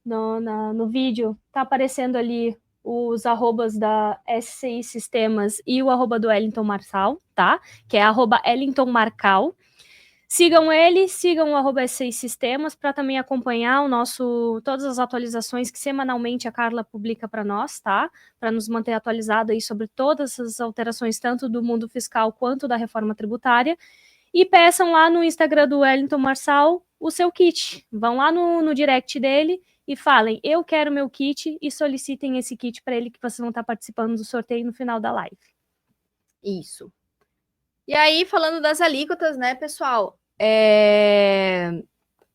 no vídeo tá aparecendo ali os arrobas da SCI Sistemas e o arroba do Wellington Marçal, tá? Que é arroba Wellington Marcal. Sigam ele, sigam o arroba SCI Sistemas para também acompanhar todas as atualizações que semanalmente a Carla publica para nós, tá? Para nos manter atualizado aí sobre todas as alterações, tanto do mundo fiscal quanto da reforma tributária. E peçam lá no Instagram do Wellington Marçal o seu kit. Vão lá no direct dele e falem, eu quero meu kit, e solicitem esse kit para ele, que vocês vão estar participando do sorteio no final da live. Isso. E aí, falando das alíquotas, né, pessoal?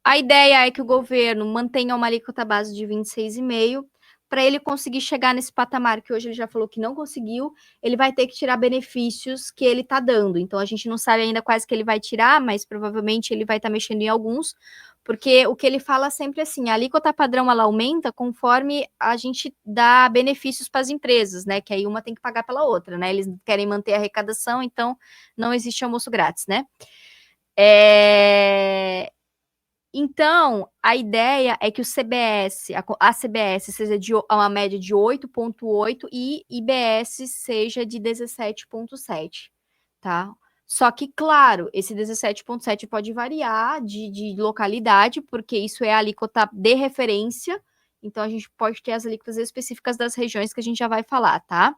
A ideia é que o governo mantenha uma alíquota base de 26,5%. Para ele conseguir chegar nesse patamar, que hoje ele já falou que não conseguiu, ele vai ter que tirar benefícios que ele está dando. Então, a gente não sabe ainda quais que ele vai tirar, mas provavelmente ele vai estar mexendo em alguns, porque o que ele fala sempre assim, a alíquota padrão, ela aumenta conforme a gente dá benefícios para as empresas, né, que aí uma tem que pagar pela outra, né, eles querem manter a arrecadação, então não existe almoço grátis, né. Então, a ideia é que o CBS, a CBS seja de uma média de 8,8 e IBS seja de 17,7, tá? Só que, claro, esse 17,7 pode variar de localidade, porque isso é a alíquota de referência, então a gente pode ter as alíquotas específicas das regiões que a gente já vai falar, tá?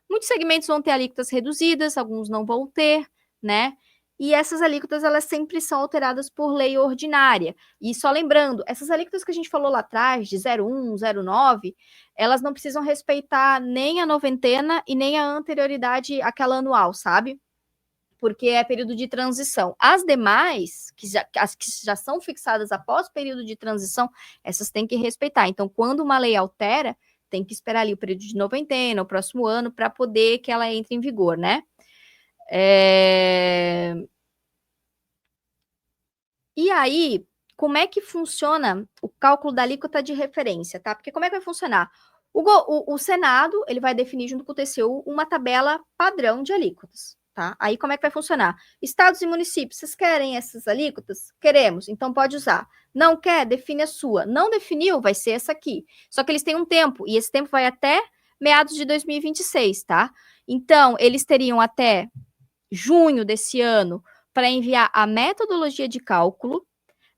Muitos segmentos vão ter alíquotas reduzidas, alguns não vão ter, né? E essas alíquotas, elas sempre são alteradas por lei ordinária. E só lembrando, essas alíquotas que a gente falou lá atrás, de 0,1, 0,9, elas não precisam respeitar nem a noventena e nem a anterioridade àquela anual, sabe? Porque é período de transição. As demais, as que já são fixadas após o período de transição, essas têm que respeitar. Então, quando uma lei altera, tem que esperar ali o período de noventena, o próximo ano, para poder que ela entre em vigor, né? E aí, como é que funciona o cálculo da alíquota de referência, tá? Porque como é que vai funcionar? O Senado, ele vai definir junto com o TCU uma tabela padrão de alíquotas, tá? Aí como é que vai funcionar? Estados e municípios, vocês querem essas alíquotas? Queremos, então pode usar. Não quer? Define a sua. Não definiu? Vai ser essa aqui. Só que eles têm um tempo, e esse tempo vai até meados de 2026, tá? Então, eles teriam até junho desse ano para enviar a metodologia de cálculo.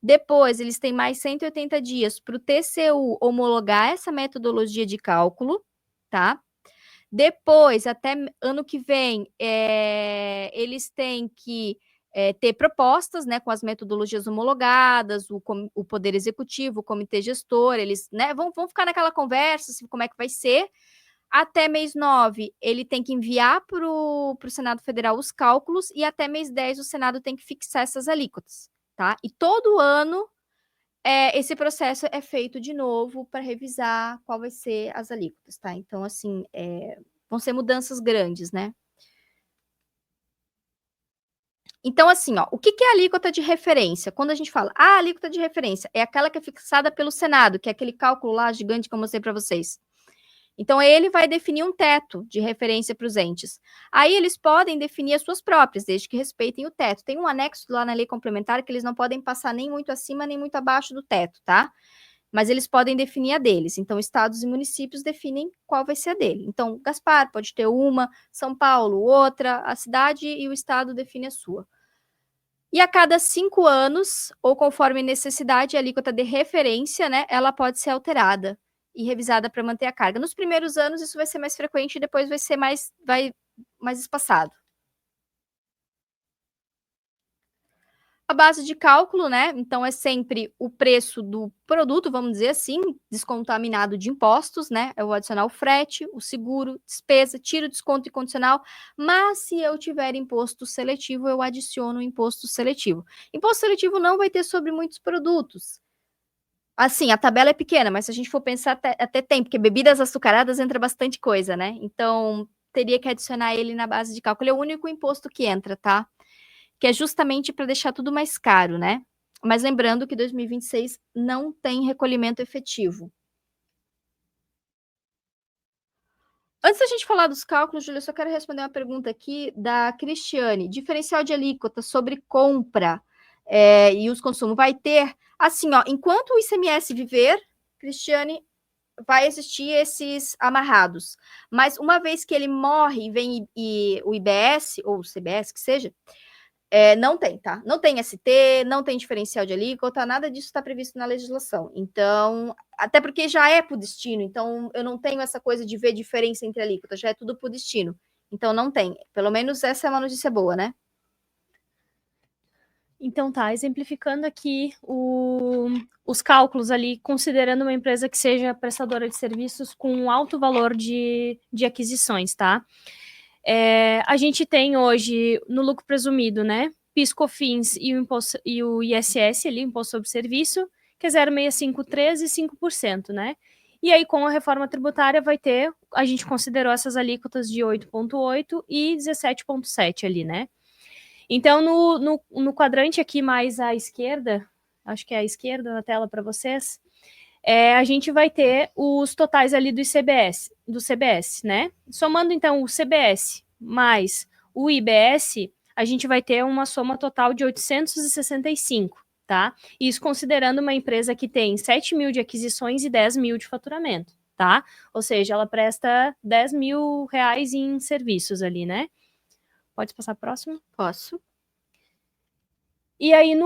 Depois, eles têm mais 180 dias para o TCU homologar essa metodologia de cálculo, tá? Depois, até ano que vem, eles têm que ter propostas, né, com as metodologias homologadas, o Poder Executivo, o Comitê Gestor, eles, né, vão ficar naquela conversa, assim, como é que vai ser. Até mês 9, ele tem que enviar para o Senado Federal os cálculos, e até mês 10 o Senado tem que fixar essas alíquotas, tá? E todo ano esse processo é feito de novo para revisar qual vai ser as alíquotas, tá? Então, assim, vão ser mudanças grandes, né? Então, assim, ó, o que é a alíquota de referência? Quando a gente fala, a alíquota de referência é aquela que é fixada pelo Senado, que é aquele cálculo lá gigante que eu mostrei para vocês. Então, ele vai definir um teto de referência para os entes. Aí, eles podem definir as suas próprias, desde que respeitem o teto. Tem um anexo lá na lei complementar que eles não podem passar nem muito acima, nem muito abaixo do teto, tá? Mas eles podem definir a deles. Então, estados e municípios definem qual vai ser a dele. Então, Gaspar pode ter uma, São Paulo outra, a cidade e o estado define a sua. E a cada 5 anos, ou conforme necessidade, a alíquota de referência, né, ela pode ser alterada e revisada para manter a carga. Nos primeiros anos, isso vai ser mais frequente e depois vai ser mais espaçado. A base de cálculo, né? Então, é sempre o preço do produto, vamos dizer assim, descontaminado de impostos, né? Eu vou adicionar o frete, o seguro, despesa, tiro desconto incondicional, mas se eu tiver imposto seletivo, eu adiciono o imposto seletivo. Imposto seletivo não vai ter sobre muitos produtos. Assim, a tabela é pequena, mas se a gente for pensar, até tem, porque bebidas açucaradas entra bastante coisa, né? Então, teria que adicionar ele na base de cálculo. É o único imposto que entra, tá? Que é justamente para deixar tudo mais caro, né? Mas lembrando que 2026 não tem recolhimento efetivo. Antes da gente falar dos cálculos, Júlia, eu só quero responder uma pergunta aqui da Cristiane. Diferencial de alíquota sobre compra e os consumos vai ter, assim, ó, enquanto o ICMS viver, Cristiane, vai existir esses amarrados. Mas uma vez que ele morre e vem o IBS, ou o CBS, que seja, não tem, tá? Não tem ST, não tem diferencial de alíquota, nada disso está previsto na legislação. Então, até porque já é por destino, então eu não tenho essa coisa de ver diferença entre alíquota, já é tudo por destino. Então, não tem. Pelo menos essa é uma notícia boa, né? Então tá, exemplificando aqui os cálculos ali, considerando uma empresa que seja prestadora de serviços com alto valor de aquisições, tá? A gente tem hoje no lucro presumido, né? PIS, COFINS e o ISS ali, Imposto sobre Serviço, que é 0,653 e 5%, né? E aí, com a reforma tributária, a gente considerou essas alíquotas de 8,8 e 17,7 ali, né? Então, no quadrante aqui mais à esquerda, acho que é à esquerda na tela para vocês, a gente vai ter os totais ali do CBS, né? Somando, então, o CBS mais o IBS, a gente vai ter uma soma total de 865, tá? Isso considerando uma empresa que tem 7 mil de aquisições e 10 mil de faturamento, tá? Ou seja, ela presta 10 mil reais em serviços ali, né? Pode passar próximo? Posso. E aí,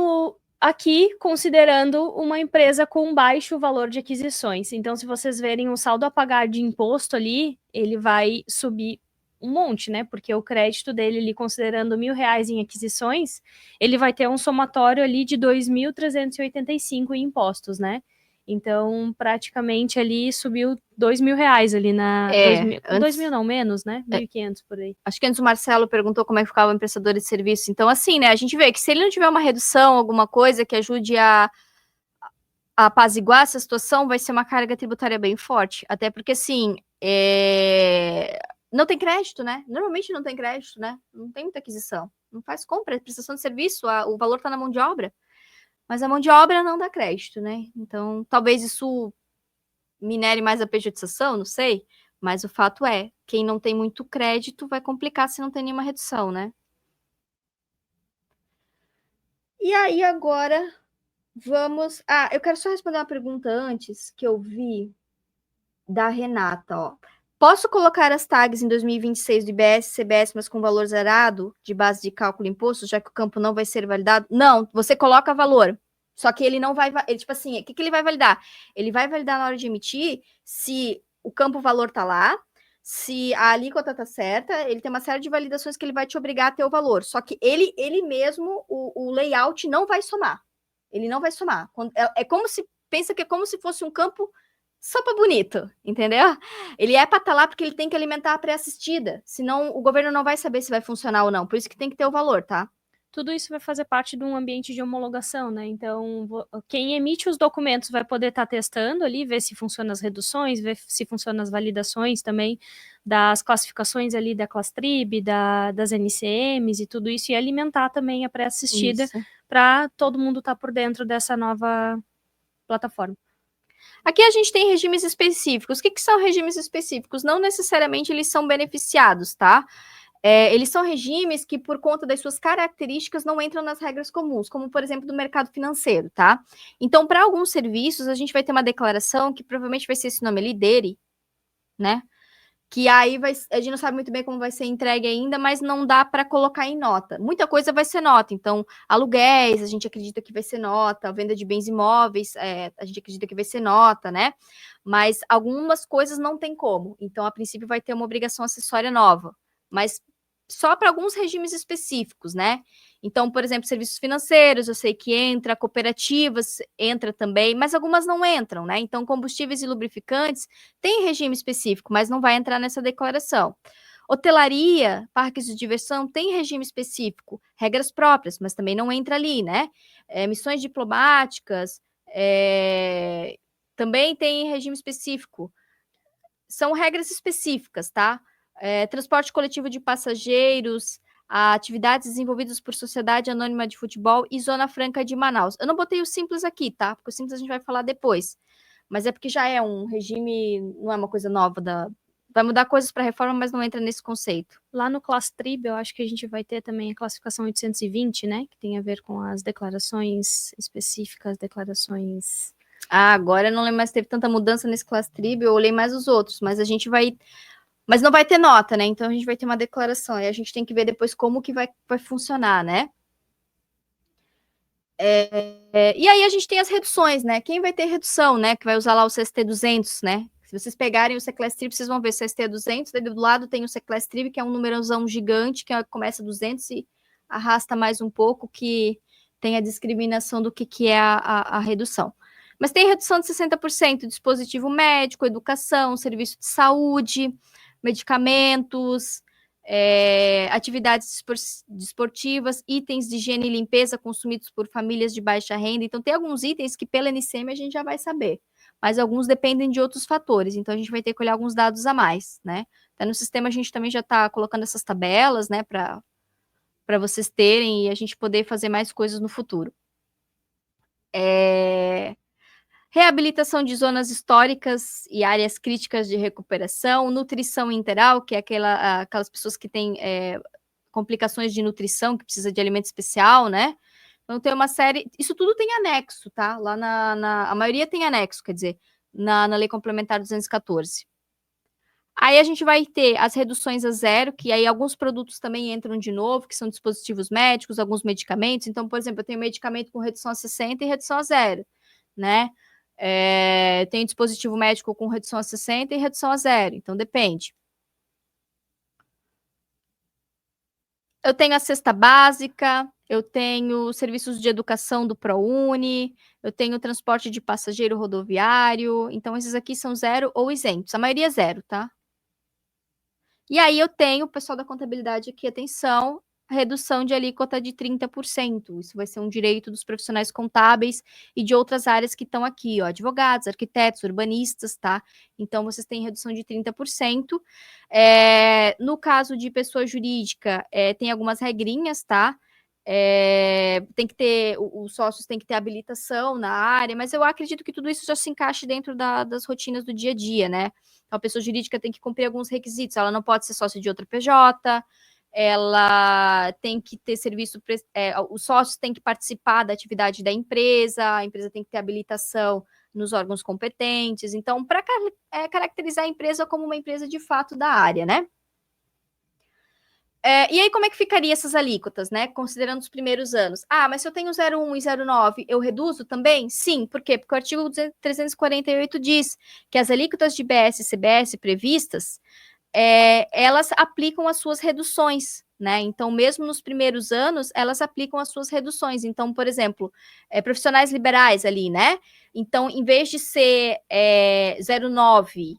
aqui, considerando uma empresa com baixo valor de aquisições. Então, se vocês verem o saldo a pagar de imposto ali, ele vai subir um monte, né? Porque o crédito dele ali, considerando R$1.000 em aquisições, ele vai ter um somatório ali de 2.385 em impostos, né? Então, praticamente ali subiu R$2.000 ali na... 2.000 não, menos, né? 1.500 por aí. Acho que antes o Marcelo perguntou como é que ficava o prestador de serviço. Então, assim, né, a gente vê que se ele não tiver uma redução, alguma coisa que ajude a apaziguar essa situação, vai ser uma carga tributária bem forte. Até porque, assim, não tem crédito, né? Normalmente não tem crédito, né? Não tem muita aquisição. Não faz compra, é prestação de serviço, o valor está na mão de obra. Mas a mão de obra não dá crédito, né? Então, talvez isso minere mais a pejotização, não sei. Mas o fato é, quem não tem muito crédito vai complicar se não tem nenhuma redução, né? E aí, agora, vamos... eu quero só responder uma pergunta antes, que eu vi da Renata, ó. Posso colocar as tags em 2026 do IBS, CBS, mas com valor zerado de base de cálculo imposto, já que o campo não vai ser validado? Não, você coloca valor. Só que ele não vai... tipo assim, o que ele vai validar? Ele vai validar na hora de emitir se o campo valor tá lá, se a alíquota tá certa, ele tem uma série de validações que ele vai te obrigar a ter o valor. Só que ele mesmo, o layout não vai somar. Ele não vai somar. É como se... Pensa que é como se fosse um campo só para bonito, entendeu? Ele é para estar lá porque ele tem que alimentar a pré-assistida, senão o governo não vai saber se vai funcionar ou não, por isso que tem que ter o valor, tá? tudo isso vai fazer parte de um ambiente de homologação, né? Então, quem emite os documentos vai poder estar testando ali, ver se funcionam as reduções, ver se funcionam as validações também das classificações ali da Clastrib, das NCMs e tudo isso, e alimentar também a pré-assistida para todo mundo estar por dentro dessa nova plataforma. Aqui a gente tem regimes específicos. O que são regimes específicos? Não necessariamente eles são beneficiados, tá? Eles são regimes que, por conta das suas características, não entram nas regras comuns, como, por exemplo, do mercado financeiro, tá? Então, para alguns serviços, a gente vai ter uma declaração que provavelmente vai ser esse nome ali, DERI, né? Que aí a gente não sabe muito bem como vai ser entregue ainda, mas não dá para colocar em nota. Muita coisa vai ser nota, então aluguéis, a gente acredita que vai ser nota, venda de bens imóveis, a gente acredita que vai ser nota, né? Mas algumas coisas não tem como, então a princípio vai ter uma obrigação acessória nova, mas só para alguns regimes específicos, né? Então, por exemplo, serviços financeiros, eu sei que entra, cooperativas entra também, mas algumas não entram, né? Então, combustíveis e lubrificantes tem regime específico, mas não vai entrar nessa declaração. Hotelaria, parques de diversão, tem regime específico, regras próprias, mas também não entra ali, né? Missões diplomáticas, também tem regime específico. São regras específicas, tá? Transporte coletivo de passageiros, atividades desenvolvidas por Sociedade Anônima de Futebol e Zona Franca de Manaus. Eu não botei o simples aqui, tá? Porque o simples a gente vai falar depois. Mas é porque já é um regime, não é uma coisa nova vai mudar coisas para a reforma, mas não entra nesse conceito. Lá no Clastrib, eu acho que a gente vai ter também a classificação 820, né? Que tem a ver com as declarações específicas, declarações... Agora eu não lembro mais se teve tanta mudança nesse Clastrib, eu olhei mais os outros, mas a gente vai... Mas não vai ter nota, né? Então a gente vai ter uma declaração, e a gente tem que ver depois como que vai funcionar, né? E aí a gente tem as reduções, né? Quem vai ter redução, né? Que vai usar lá o CST 200, né? Se vocês pegarem o Seclastrib, vocês vão ver CST 200, daí do lado tem o Seclastrib, que é um numerosão gigante, que começa 200 e arrasta mais um pouco, que tem a discriminação do que é a redução. Mas tem redução de 60%, dispositivo médico, educação, serviço de saúde, medicamentos, atividades desportivas, itens de higiene e limpeza consumidos por famílias de baixa renda. Então, tem alguns itens que pela NCM a gente já vai saber, mas alguns dependem de outros fatores, então a gente vai ter que olhar alguns dados a mais, né? Então, no sistema a gente também já está colocando essas tabelas, né, para vocês terem e a gente poder fazer mais coisas no futuro. Reabilitação de zonas históricas e áreas críticas de recuperação, nutrição interal, que é aquelas pessoas que têm complicações de nutrição, que precisa de alimento especial, né? Então tem uma série, isso tudo tem anexo, tá? Lá a maioria tem anexo, quer dizer, na Lei Complementar 214. Aí a gente vai ter as reduções a zero, que aí alguns produtos também entram de novo, que são dispositivos médicos, alguns medicamentos. Então, por exemplo, eu tenho medicamento com redução a 60 e redução a zero, né? Tem dispositivo médico com redução a 60 e redução a zero, então depende. Eu tenho a cesta básica, eu tenho serviços de educação do ProUni, eu tenho transporte de passageiro rodoviário, então esses aqui são zero ou isentos, a maioria é zero, tá? E aí eu tenho o pessoal da contabilidade aqui, atenção, redução de alíquota de 30%. Isso vai ser um direito dos profissionais contábeis e de outras áreas que estão aqui, ó, advogados, arquitetos, urbanistas, tá? Então, vocês têm redução de 30%. No caso de pessoa jurídica, tem algumas regrinhas, tá? Tem que ter, os sócios têm que ter habilitação na área, mas eu acredito que tudo isso já se encaixe dentro das rotinas do dia a dia, né? Então, a pessoa jurídica tem que cumprir alguns requisitos, ela não pode ser sócio de outra PJ, ela tem que ter serviço, os sócios têm que participar da atividade da empresa, a empresa tem que ter habilitação nos órgãos competentes, então, para caracterizar a empresa como uma empresa de fato da área, né? E aí, como é que ficaria essas alíquotas, né? Considerando os primeiros anos. Mas se eu tenho 0,1 e 0,9, eu reduzo também? Sim, por quê? Porque o artigo 348 diz que as alíquotas de BS e CBS previstas, elas aplicam as suas reduções, né? Então, mesmo nos primeiros anos, elas aplicam as suas reduções. Então, por exemplo, profissionais liberais ali, né? Então, em vez de ser 0,9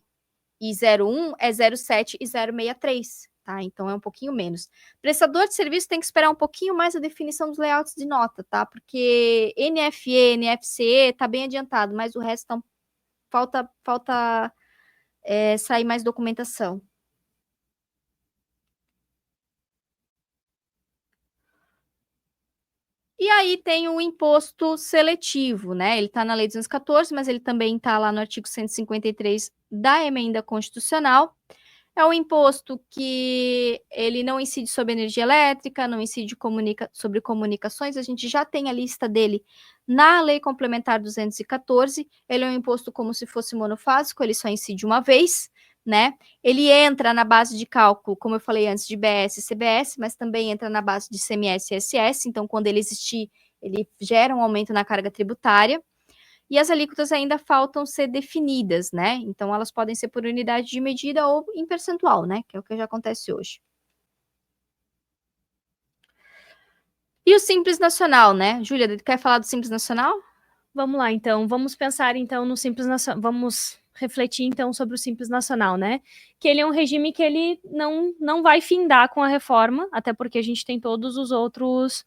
e 0,1, é 0,7 e 0,63. tá? Então é um pouquinho menos. Prestador de serviço tem que esperar um pouquinho mais a definição dos layouts de nota, tá? Porque NFE, NFCE tá bem adiantado, mas o resto falta sair mais documentação. E aí tem o imposto seletivo, né? Ele está na Lei 214, mas ele também está lá no artigo 153 da Emenda Constitucional. É um imposto que ele não incide sobre energia elétrica, não incide sobre comunicações, a gente já tem a lista dele na Lei Complementar 214. Ele é um imposto como se fosse monofásico, ele só incide uma vez, né? Ele entra na base de cálculo, como eu falei antes, de BS e CBS, mas também entra na base de CMS e ISS, então quando ele existir, ele gera um aumento na carga tributária. E as alíquotas ainda faltam ser definidas, né? Então, elas podem ser por unidade de medida ou em percentual, né? Que é o que já acontece hoje. E o Simples Nacional, né? Júlia, quer falar do Simples Nacional? Vamos lá, então. Vamos pensar, então, no Simples Nacional. Vamos refletir, então, sobre o Simples Nacional, né? Que ele é um regime que ele não vai findar com a reforma, até porque a gente tem todos os outros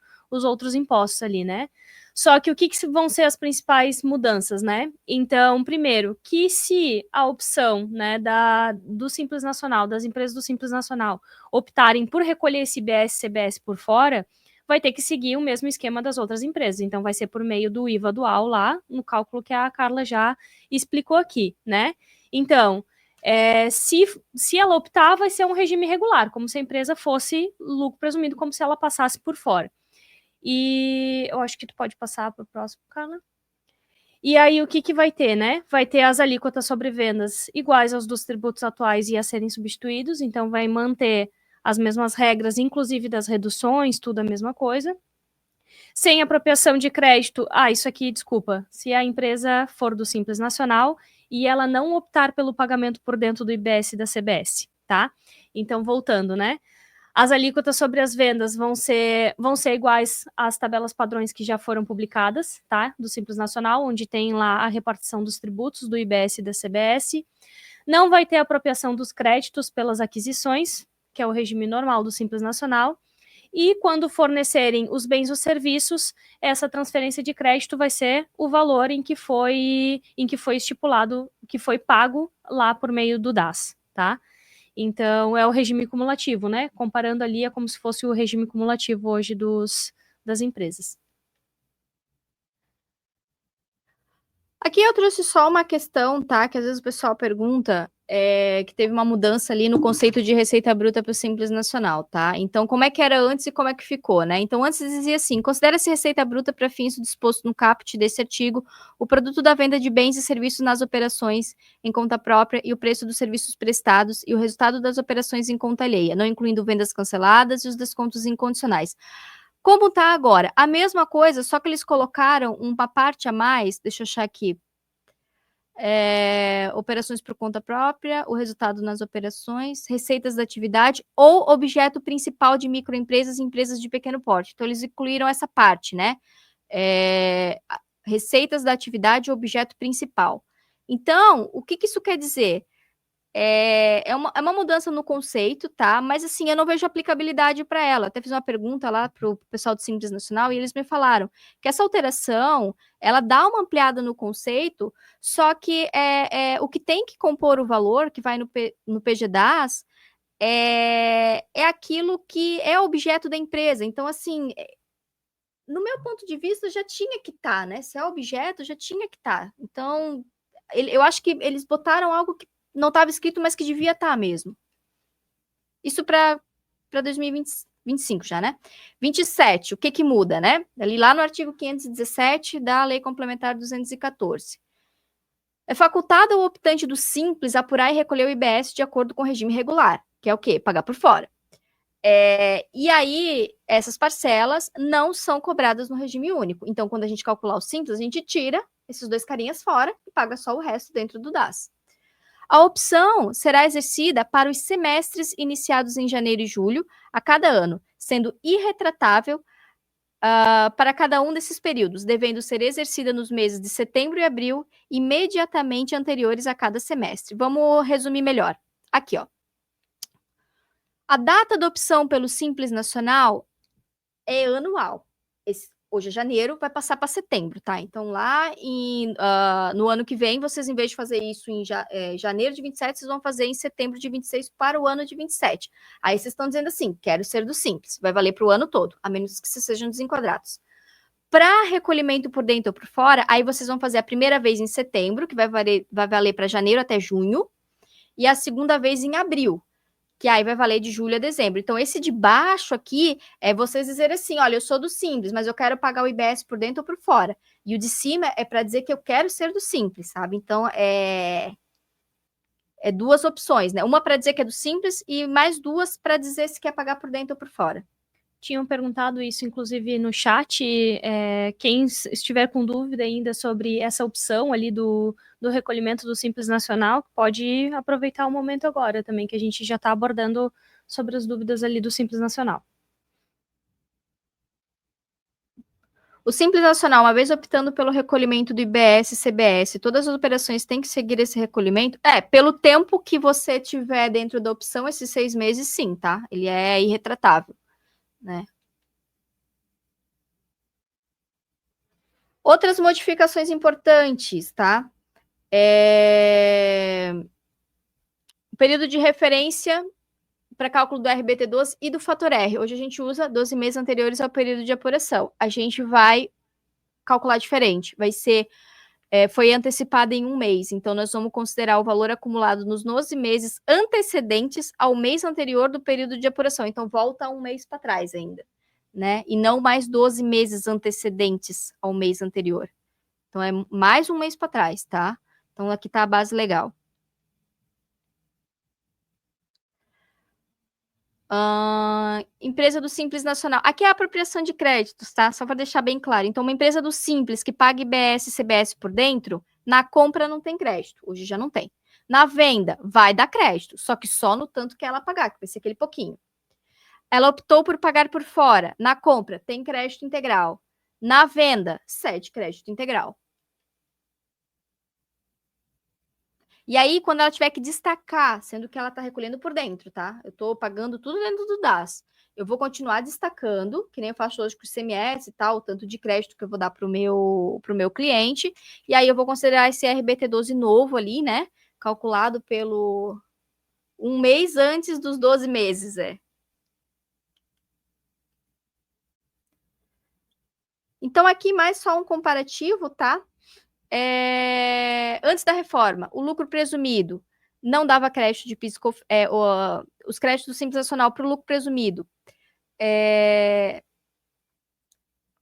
impostos ali, né? Só que o que vão ser as principais mudanças, né? Então, primeiro, que se a opção, né, do Simples Nacional, das empresas do Simples Nacional, optarem por recolher esse IBS, CBS por fora, vai ter que seguir o mesmo esquema das outras empresas. Então, vai ser por meio do IVA dual lá, no cálculo que a Carla já explicou aqui, né? Então, se ela optar, vai ser um regime regular, como se a empresa fosse lucro presumido, como se ela passasse por fora. E eu acho que tu pode passar para o próximo, Carla. E aí, o que vai ter, né? Vai ter as alíquotas sobre vendas iguais aos dos tributos atuais e a serem substituídos, então vai manter as mesmas regras, inclusive das reduções, tudo a mesma coisa. Sem apropriação de crédito, isso aqui, desculpa, se a empresa for do Simples Nacional e ela não optar pelo pagamento por dentro do IBS e da CBS, tá? Então, voltando, né? As alíquotas sobre as vendas vão ser iguais às tabelas padrões que já foram publicadas, tá? Do Simples Nacional, onde tem lá a repartição dos tributos do IBS e da CBS. Não vai ter apropriação dos créditos pelas aquisições, que é o regime normal do Simples Nacional. E quando fornecerem os bens ou serviços, essa transferência de crédito vai ser o valor em que foi estipulado, que foi pago lá por meio do DAS, tá? Então, é o regime cumulativo, né? Comparando ali, é como se fosse o regime cumulativo hoje das empresas. Aqui eu trouxe só uma questão, tá? Que às vezes o pessoal pergunta, que teve uma mudança ali no conceito de receita bruta para o Simples Nacional, tá? Então, como é que era antes e como é que ficou, né? Então, antes dizia assim, considera-se receita bruta para fins do disposto no caput desse artigo o produto da venda de bens e serviços nas operações em conta própria e o preço dos serviços prestados e o resultado das operações em conta alheia, não incluindo vendas canceladas e os descontos incondicionais. Como tá agora? A mesma coisa, só que eles colocaram uma parte a mais, deixa eu achar aqui, operações por conta própria, o resultado nas operações, receitas da atividade ou objeto principal de microempresas e empresas de pequeno porte. Então, eles incluíram essa parte, né? Receitas da atividade ou objeto principal. Então, o que isso quer dizer? É uma mudança no conceito, tá? Mas assim, eu não vejo aplicabilidade para ela. Até fiz uma pergunta lá para o pessoal do Simples Nacional e eles me falaram que essa alteração ela dá uma ampliada no conceito, só que o que tem que compor o valor, que vai no PGDAS, é aquilo que é objeto da empresa. Então, assim, no meu ponto de vista, já tinha que estar, né? Se é objeto, já tinha que estar. Então, eu acho que eles botaram algo que não estava escrito, mas que devia estar mesmo. Isso para 2025 já, né? 27, o que muda, né? Ali lá no artigo 517 da Lei Complementar 214. É facultado ao optante do Simples apurar e recolher o IBS de acordo com o regime regular, que é o quê? Pagar por fora. E aí, essas parcelas não são cobradas no regime único. Então, quando a gente calcular o Simples, a gente tira esses dois carinhas fora e paga só o resto dentro do DAS. A opção será exercida para os semestres iniciados em janeiro e julho a cada ano, sendo irretratável para cada um desses períodos, devendo ser exercida nos meses de setembro e abril, imediatamente anteriores a cada semestre. Vamos resumir melhor. Aqui, ó. A data da opção pelo Simples Nacional é anual. Hoje é janeiro, vai passar para setembro, tá? Então, lá no ano que vem, vocês, em vez de fazer isso em janeiro de 27, vocês vão fazer em setembro de 26 para o ano de 27. Aí vocês estão dizendo assim, quero ser do Simples. Vai valer para o ano todo, a menos que vocês sejam desenquadrados. Para recolhimento por dentro ou por fora, aí vocês vão fazer a primeira vez em setembro, que vai valer para janeiro até junho, e a segunda vez em abril, que aí vai valer de julho a dezembro. Então, esse de baixo aqui é vocês dizerem assim, olha, eu sou do Simples, mas eu quero pagar o IBS por dentro ou por fora. E o de cima é para dizer que eu quero ser do Simples, sabe? Então, é duas opções, né? Uma para dizer que é do Simples e mais duas para dizer se quer pagar por dentro ou por fora. Tinham perguntado isso, inclusive, no chat. Quem estiver com dúvida ainda sobre essa opção ali do recolhimento do Simples Nacional, pode aproveitar o momento agora também, que a gente já está abordando sobre as dúvidas ali do Simples Nacional. O Simples Nacional, uma vez optando pelo recolhimento do IBS e CBS, todas as operações têm que seguir esse recolhimento? Pelo tempo que você tiver dentro da opção, esses 6 meses, sim, tá? Ele é irretratável, né? Outras modificações importantes, tá? O período de referência para cálculo do RBT12 e do fator R. Hoje a gente usa 12 meses anteriores ao período de apuração. A gente vai calcular diferente. Vai ser, foi antecipada em 1 mês. Então, nós vamos considerar o valor acumulado nos 12 meses antecedentes ao mês anterior do período de apuração. Então, volta 1 mês para trás ainda, né? E não mais 12 meses antecedentes ao mês anterior. Então, é mais 1 mês para trás, tá? Então, aqui está a base legal. Empresa do Simples Nacional. Aqui é a apropriação de créditos, tá? Só para deixar bem claro. Então, uma empresa do Simples que paga IBS e CBS por dentro, na compra não tem crédito. Hoje já não tem. Na venda, vai dar crédito, só que só no tanto que ela pagar, que vai ser aquele pouquinho. Ela optou por pagar por fora. Na compra, tem crédito integral. Na venda, cede crédito integral. E aí, quando ela tiver que destacar, sendo que ela está recolhendo por dentro, tá? Eu estou pagando tudo dentro do DAS. Eu vou continuar destacando, que nem eu faço hoje com o ICMS e tal, o tanto de crédito que eu vou dar para o meu cliente. E aí eu vou considerar esse RBT12 novo ali, né? Calculado pelo 1 mês antes dos 12 meses, Então, aqui mais só um comparativo, tá? Antes da reforma, o lucro presumido não dava crédito de os créditos do Simples Nacional para o lucro presumido.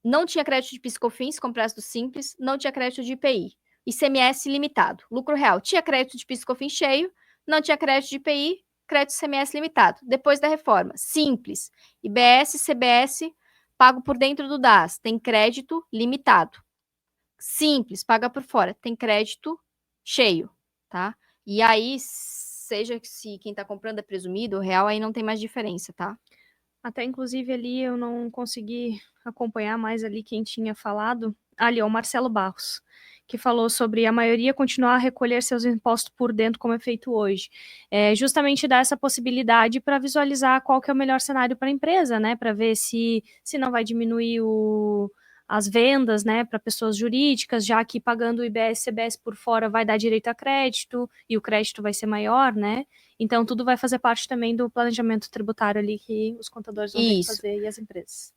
Não tinha crédito de PIS/COFINS, comprasse do Simples, não tinha crédito de IPI. ICMS limitado. Lucro real, tinha crédito de PIS/COFINS cheio, não tinha crédito de IPI, crédito ICMS limitado. Depois da reforma, Simples, IBS, CBS, pago por dentro do DAS, tem crédito limitado. Simples, paga por fora, tem crédito cheio, tá? E aí, seja se quem tá comprando é presumido ou real, aí não tem mais diferença, tá? Até, inclusive, ali eu não consegui acompanhar mais ali quem tinha falado. Ali, o Marcelo Barros, que falou sobre a maioria continuar a recolher seus impostos por dentro, como é feito hoje. Justamente dar essa possibilidade para visualizar qual que é o melhor cenário para a empresa, né? Para ver se não vai diminuir as vendas, né, para pessoas jurídicas, já que pagando o IBS e CBS por fora vai dar direito a crédito, e o crédito vai ser maior, né? Então, tudo vai fazer parte também do planejamento tributário ali que os contadores vão ter que fazer e as empresas.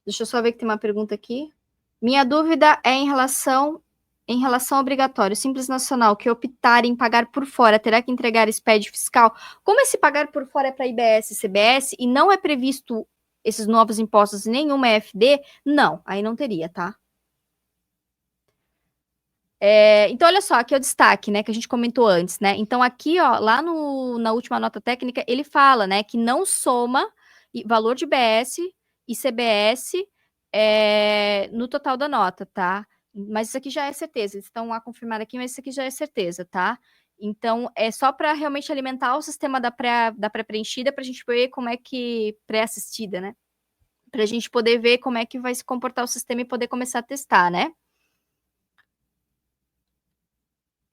Deixa eu só ver que tem uma pergunta aqui. Minha dúvida é em relação ao obrigatório. Simples Nacional que optar em pagar por fora terá que entregar SPED fiscal. Como esse pagar por fora é para IBS e CBS e não é previsto esses novos impostos em nenhuma EFD, não, aí não teria, tá? Então, olha só, aqui é o destaque, né, que a gente comentou antes, né? Então, aqui, ó, lá na última nota técnica, ele fala, né, que não soma valor de IBS e CBS no total da nota, tá? Mas isso aqui já é certeza, eles estão a confirmar aqui, mas isso aqui já é certeza, tá? Então, é só para realmente alimentar o sistema da pré-preenchida, para a gente ver como é que... pré-assistida, né? Para a gente poder ver como é que vai se comportar o sistema e poder começar a testar, né?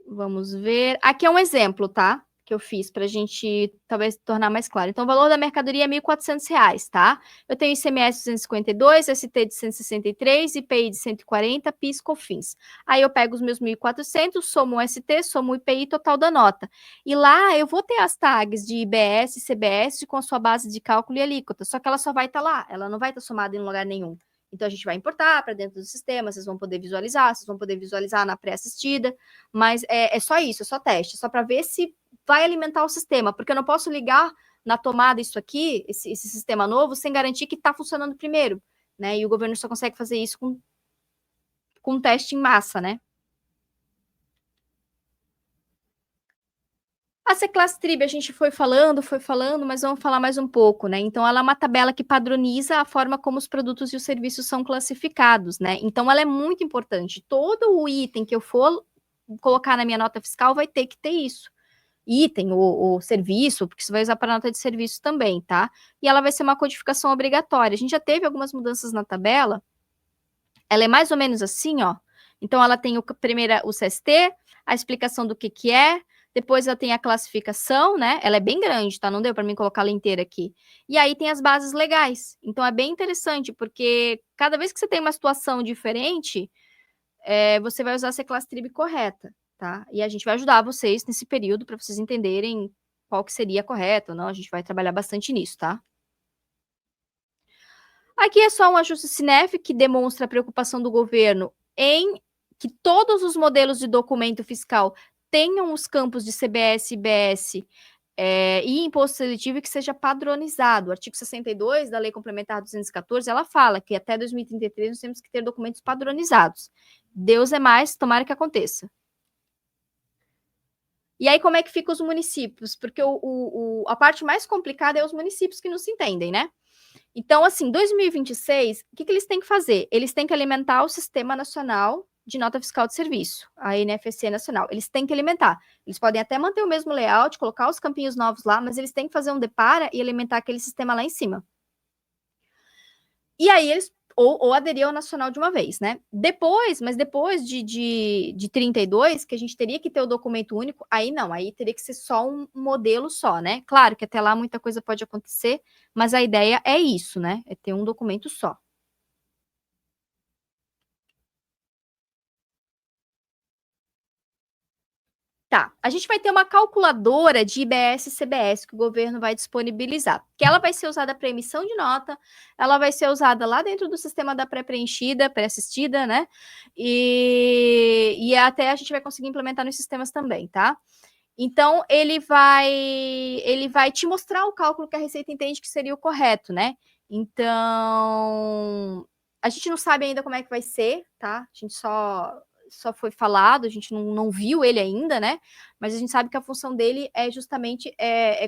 Vamos ver. Aqui é um exemplo, tá? que eu fiz para a gente talvez tornar mais claro. Então, o valor da mercadoria é R$ 1.400, tá? Eu tenho ICMS de 252, ST de 163, IPI de 140, PIS, COFINS. Aí eu pego os meus 1.400, somo o ST, somo o IPI total da nota. E lá eu vou ter as tags de IBS, CBS com a sua base de cálculo e alíquota, só que ela só vai estar lá, ela não vai estar somada em lugar nenhum. Então, a gente vai importar para dentro do sistema, vocês vão poder visualizar na pré-assistida, mas é só isso, é só teste, só para ver se vai alimentar o sistema, porque eu não posso ligar na tomada isso aqui, esse sistema novo, sem garantir que está funcionando primeiro, né? E o governo só consegue fazer isso com teste em massa, né? A C-Class Trib a gente foi falando, mas vamos falar mais um pouco, né? Então, ela é uma tabela que padroniza a forma como os produtos e os serviços são classificados, né? Então, ela é muito importante. Todo o item que eu for colocar na minha nota fiscal vai ter que ter isso. Item ou serviço, porque você vai usar para nota de serviço também, tá? E ela vai ser uma codificação obrigatória. A gente já teve algumas mudanças na tabela. Ela é mais ou menos assim, ó. Então, ela tem primeiro o CST, a explicação do que é, depois ela tem a classificação, né? Ela é bem grande, tá? Não deu para mim colocar ela inteira aqui. E aí tem as bases legais. Então, é bem interessante, porque cada vez que você tem uma situação diferente, você vai usar a C-Class Trib correta, tá? E a gente vai ajudar vocês nesse período para vocês entenderem qual que seria correto ou não. A gente vai trabalhar bastante nisso, tá? Aqui é só um ajuste SINEF que demonstra a preocupação do governo em que todos os modelos de documento fiscal tenham os campos de CBS, IBS e imposto seletivo e que seja padronizado. O artigo 62 da Lei Complementar 214, ela fala que até 2033 nós temos que ter documentos padronizados. Deus é mais, tomara que aconteça. E aí, como é que ficam os municípios? Porque a parte mais complicada é os municípios que não se entendem, né? Então, assim, 2026, o que eles têm que fazer? Eles têm que alimentar o Sistema Nacional de Nota Fiscal de Serviço, a NFSE Nacional. Eles têm que alimentar. Eles podem até manter o mesmo layout, colocar os campinhos novos lá, mas eles têm que fazer um depara e alimentar aquele sistema lá em cima. E aí eles ou aderir ao nacional de uma vez, né? Depois de 32, que a gente teria que ter o documento único, aí não, aí teria que ser só um modelo só, né? Claro que até lá muita coisa pode acontecer, mas a ideia é isso, né? É ter um documento só. Tá, a gente vai ter uma calculadora de IBS e CBS que o governo vai disponibilizar, que ela vai ser usada para emissão de nota, ela vai ser usada lá dentro do sistema da pré-preenchida, pré-assistida, né? E até a gente vai conseguir implementar nos sistemas também, tá? Então, ele vai te mostrar o cálculo que a Receita entende que seria o correto, né? Então, a gente não sabe ainda como é que vai ser, tá? A gente só foi falado, a gente não viu ele ainda, né? Mas a gente sabe que a função dele é justamente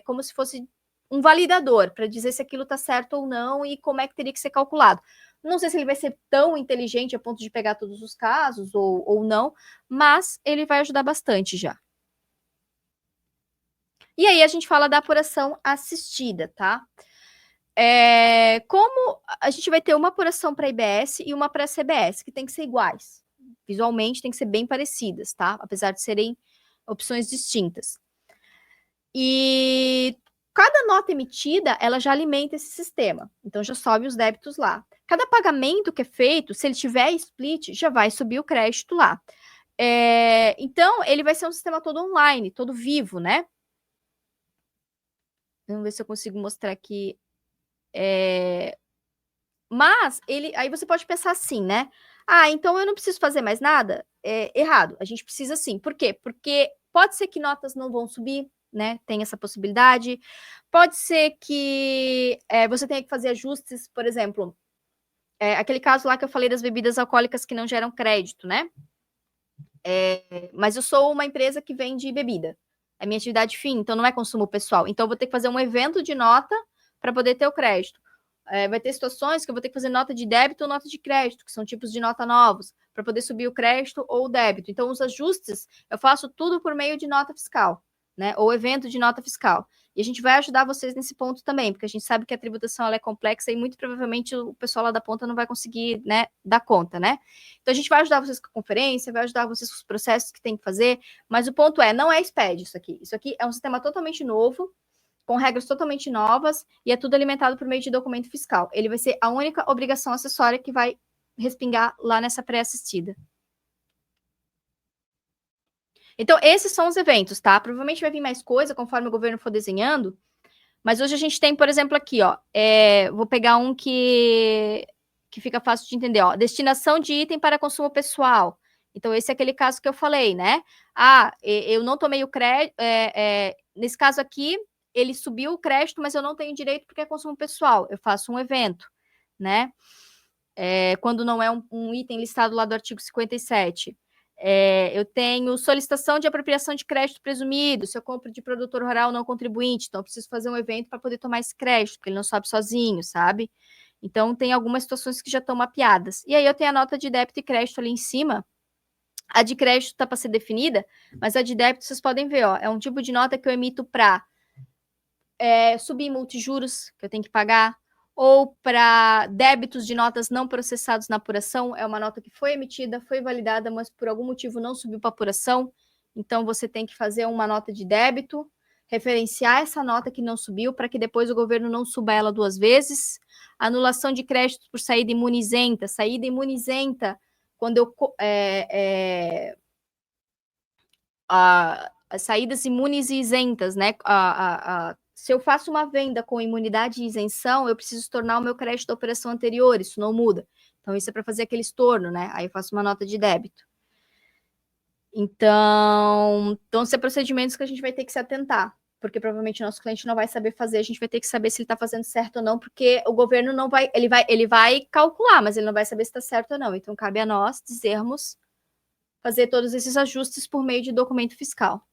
como se fosse um validador para dizer se aquilo está certo ou não e como é que teria que ser calculado. Não sei se ele vai ser tão inteligente a ponto de pegar todos os casos ou não, mas ele vai ajudar bastante já. E aí a gente fala da apuração assistida, tá? Como a gente vai ter uma apuração para IBS e uma para CBS, que tem que ser iguais. Visualmente tem que ser bem parecidas, tá? Apesar de serem opções distintas. E cada nota emitida, ela já alimenta esse sistema. Então, já sobe os débitos lá. Cada pagamento que é feito, se ele tiver split, já vai subir o crédito lá. Então, ele vai ser um sistema todo online, todo vivo, né? Vamos ver se eu consigo mostrar aqui. Mas, aí você pode pensar assim, né? Ah, então eu não preciso fazer mais nada? Errado, a gente precisa sim. Por quê? Porque pode ser que notas não vão subir, né? Tem essa possibilidade. Pode ser que você tenha que fazer ajustes, por exemplo, aquele caso lá que eu falei das bebidas alcoólicas que não geram crédito, né? Mas eu sou uma empresa que vende bebida. É minha atividade fim, então não é consumo pessoal. Então eu vou ter que fazer um evento de nota para poder ter o crédito. Vai ter situações que eu vou ter que fazer nota de débito ou nota de crédito, que são tipos de nota novos, para poder subir o crédito ou o débito. Então, os ajustes, eu faço tudo por meio de nota fiscal, né? Ou evento de nota fiscal. E a gente vai ajudar vocês nesse ponto também, porque a gente sabe que a tributação ela é complexa e muito provavelmente o pessoal lá da ponta não vai conseguir, né, dar conta, né? Então a gente vai ajudar vocês com a conferência, vai ajudar vocês com os processos que tem que fazer, mas o ponto é, não é SPED isso aqui. Isso aqui é um sistema totalmente novo, com regras totalmente novas, e é tudo alimentado por meio de documento fiscal. Ele vai ser a única obrigação acessória que vai respingar lá nessa pré-assistida. Então, esses são os eventos, tá? Provavelmente vai vir mais coisa conforme o governo for desenhando, mas hoje a gente tem, por exemplo, aqui, ó, vou pegar um que fica fácil de entender, ó, destinação de item para consumo pessoal. Então, esse é aquele caso que eu falei, né? Eu não tomei o crédito, nesse caso aqui, ele subiu o crédito, mas eu não tenho direito porque é consumo pessoal, eu faço um evento, né? Quando não é um item listado lá do artigo 57. Eu tenho solicitação de apropriação de crédito presumido, se eu compro de produtor rural não contribuinte, então eu preciso fazer um evento para poder tomar esse crédito, porque ele não sobe sozinho, sabe? Então, tem algumas situações que já estão mapeadas. E aí eu tenho a nota de débito e crédito ali em cima. A de crédito está para ser definida, mas a de débito, vocês podem ver, ó, é um tipo de nota que eu emito para subir multijuros, que eu tenho que pagar, ou para débitos de notas não processados na apuração, é uma nota que foi emitida, foi validada, mas por algum motivo não subiu para apuração, então você tem que fazer uma nota de débito, referenciar essa nota que não subiu, para que depois o governo não suba ela 2 vezes. Anulação de créditos por saída imunizenta, quando eu... as saídas imunes e isentas, né? Se eu faço uma venda com imunidade e isenção, eu preciso tornar o meu crédito da operação anterior, isso não muda. Então, isso é para fazer aquele estorno, né? Aí eu faço uma nota de débito. Então, são procedimentos que a gente vai ter que se atentar, porque provavelmente o nosso cliente não vai saber fazer, a gente vai ter que saber se ele está fazendo certo ou não, porque o governo não vai, ele vai calcular, mas ele não vai saber se está certo ou não. Então, cabe a nós dizermos, fazer todos esses ajustes por meio de documento fiscal.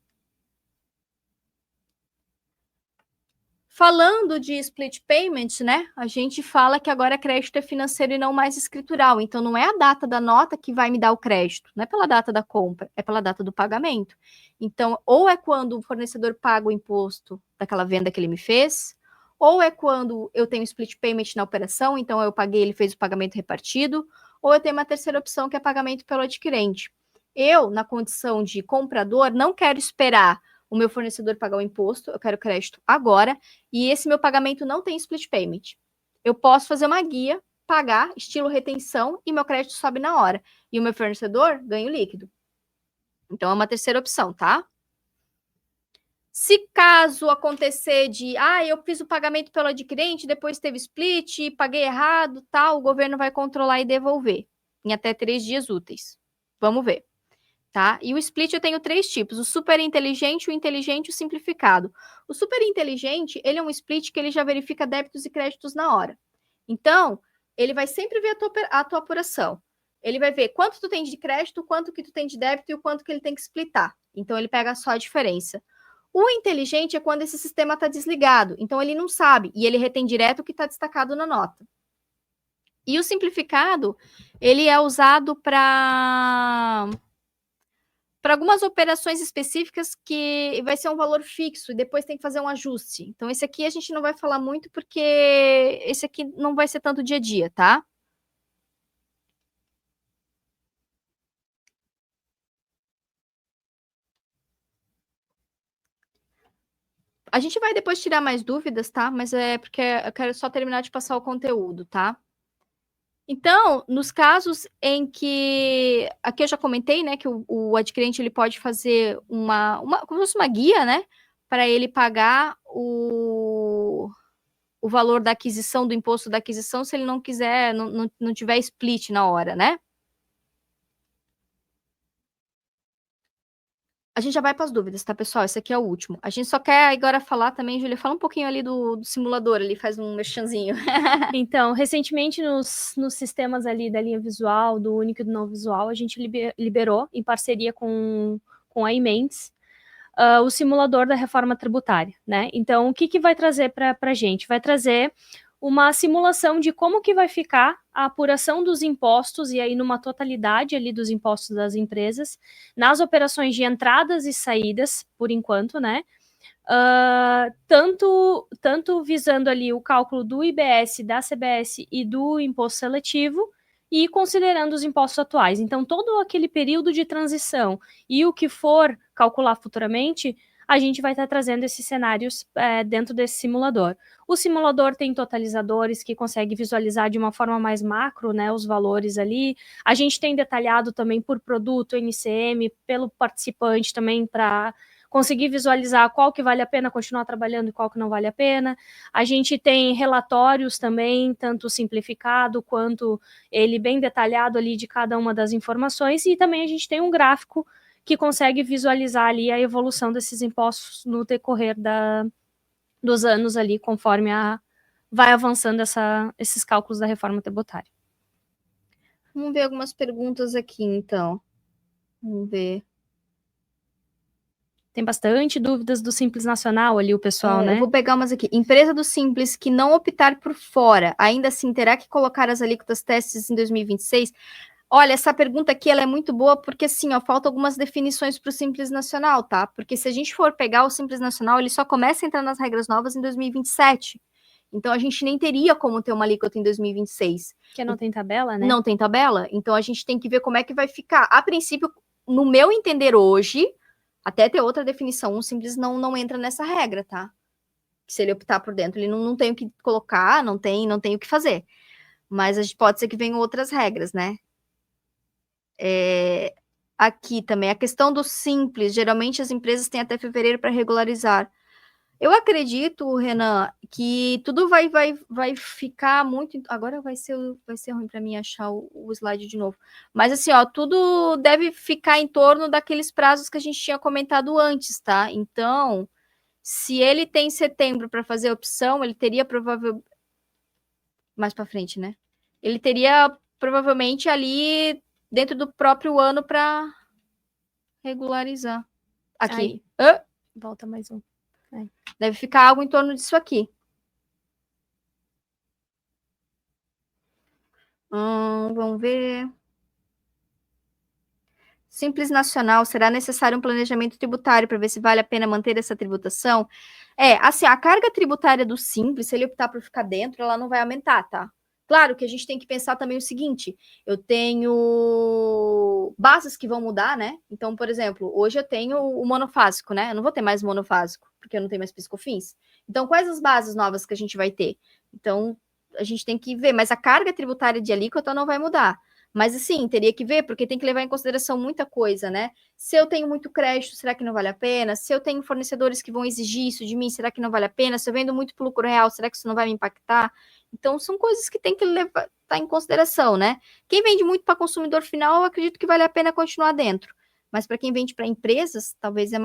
Falando de split payment, né? A gente fala que agora crédito é financeiro e não mais escritural. Então, não é a data da nota que vai me dar o crédito, não é pela data da compra, é pela data do pagamento. Então, ou é quando o fornecedor paga o imposto daquela venda que ele me fez, ou é quando eu tenho split payment na operação, então eu paguei, ele fez o pagamento repartido, ou eu tenho uma terceira opção que é pagamento pelo adquirente. Eu, na condição de comprador, não quero esperar o meu fornecedor pagar o imposto, eu quero crédito agora, e esse meu pagamento não tem split payment. Eu posso fazer uma guia, pagar, estilo retenção, e meu crédito sobe na hora. E o meu fornecedor ganha o líquido. Então, é uma terceira opção, tá? Se caso acontecer de, eu fiz o pagamento pelo adquirente, depois teve split, paguei errado, tal, o governo vai controlar e devolver em até 3 dias úteis. Vamos ver. Tá? E o split eu tenho 3 tipos, o super inteligente, o inteligente e o simplificado. O super inteligente, ele é um split que ele já verifica débitos e créditos na hora. Então, ele vai sempre ver a tua apuração. Ele vai ver quanto tu tem de crédito, quanto que tu tem de débito e o quanto que ele tem que splitar. Então, ele pega só a diferença. O inteligente é quando esse sistema está desligado. Então, ele não sabe e ele retém direto o que está destacado na nota. E o simplificado, ele é usado para algumas operações específicas que vai ser um valor fixo e depois tem que fazer um ajuste. Então, esse aqui a gente não vai falar muito porque esse aqui não vai ser tanto dia a dia, tá? A gente vai depois tirar mais dúvidas, tá? Mas é porque eu quero só terminar de passar o conteúdo, tá? Então, nos casos em que... Aqui eu já comentei, né, que o adquirente ele pode fazer como se fosse uma guia, né, para ele pagar o valor da aquisição, do imposto da aquisição, se ele não quiser, não tiver split na hora, né? A gente já vai para as dúvidas, tá, pessoal? Esse aqui é o último. A gente só quer agora falar também, Júlia, fala um pouquinho ali do simulador, ali faz um merchanzinho. Então, recentemente nos sistemas ali da linha visual, do único e do não visual, a gente liberou, em parceria com a Imendes, o simulador da reforma tributária, né? Então, o que vai trazer para a gente? Vai trazer uma simulação de como que vai ficar a apuração dos impostos, e aí numa totalidade ali dos impostos das empresas, nas operações de entradas e saídas, por enquanto, né? Tanto visando ali o cálculo do IBS, da CBS e do imposto seletivo, e considerando os impostos atuais. Então, todo aquele período de transição e o que for calcular futuramente, a gente vai estar trazendo esses cenários dentro desse simulador. O simulador tem totalizadores que consegue visualizar de uma forma mais macro, né, os valores ali. A gente tem detalhado também por produto, NCM, pelo participante também, para conseguir visualizar qual que vale a pena continuar trabalhando e qual que não vale a pena. A gente tem relatórios também, tanto simplificado quanto ele bem detalhado ali de cada uma das informações, e também a gente tem um gráfico que consegue visualizar ali a evolução desses impostos no decorrer dos anos ali, conforme vai avançando esses cálculos da reforma tributária. Vamos ver algumas perguntas aqui, então. Vamos ver. Tem bastante dúvidas do Simples Nacional ali, o pessoal, né? Eu vou pegar umas aqui. Empresa do Simples que não optar por fora, ainda assim terá que colocar as alíquotas testes em 2026? Olha, essa pergunta aqui ela é muito boa porque, assim, ó, falta algumas definições para o Simples Nacional, tá? Porque se a gente for pegar o Simples Nacional, ele só começa a entrar nas regras novas em 2027. Então, a gente nem teria como ter uma alíquota em 2026. Porque não tem tabela, né? Não tem tabela? Então, a gente tem que ver como é que vai ficar. A princípio, no meu entender hoje, até ter outra definição, o Simples não entra nessa regra, tá? Se ele optar por dentro, ele não tem o que colocar, não tem o que fazer. Mas a gente pode ser que venham outras regras, né? Aqui também, a questão do Simples, geralmente as empresas têm até fevereiro para regularizar. Eu acredito, Renan, que tudo vai ficar muito. Agora vai ser ruim para mim achar o slide de novo. Mas assim, ó, tudo deve ficar em torno daqueles prazos que a gente tinha comentado antes, tá? Então, se ele tem setembro para fazer a opção, ele teria provavelmente mais para frente, né? Ele teria provavelmente ali dentro do próprio ano para regularizar. Aqui. Volta mais um. Deve ficar algo em torno disso aqui. Vamos ver. Simples Nacional, será necessário um planejamento tributário para ver se vale a pena manter essa tributação? Assim, a carga tributária do Simples, se ele optar por ficar dentro, ela não vai aumentar, tá? Claro que a gente tem que pensar também o seguinte, eu tenho bases que vão mudar, né? Então, por exemplo, hoje eu tenho o monofásico, né? Eu não vou ter mais monofásico, porque eu não tenho mais PIS/COFINS. Então, quais as bases novas que a gente vai ter? Então, a gente tem que ver, mas a carga tributária de alíquota não vai mudar. Mas, assim, teria que ver, porque tem que levar em consideração muita coisa, né? Se eu tenho muito crédito, será que não vale a pena? Se eu tenho fornecedores que vão exigir isso de mim, será que não vale a pena? Se eu vendo muito pro lucro real, será que isso não vai me impactar? Então, são coisas que tem que levar em consideração, né? Quem vende muito para consumidor final, eu acredito que vale a pena continuar dentro. Mas para quem vende para empresas, talvez é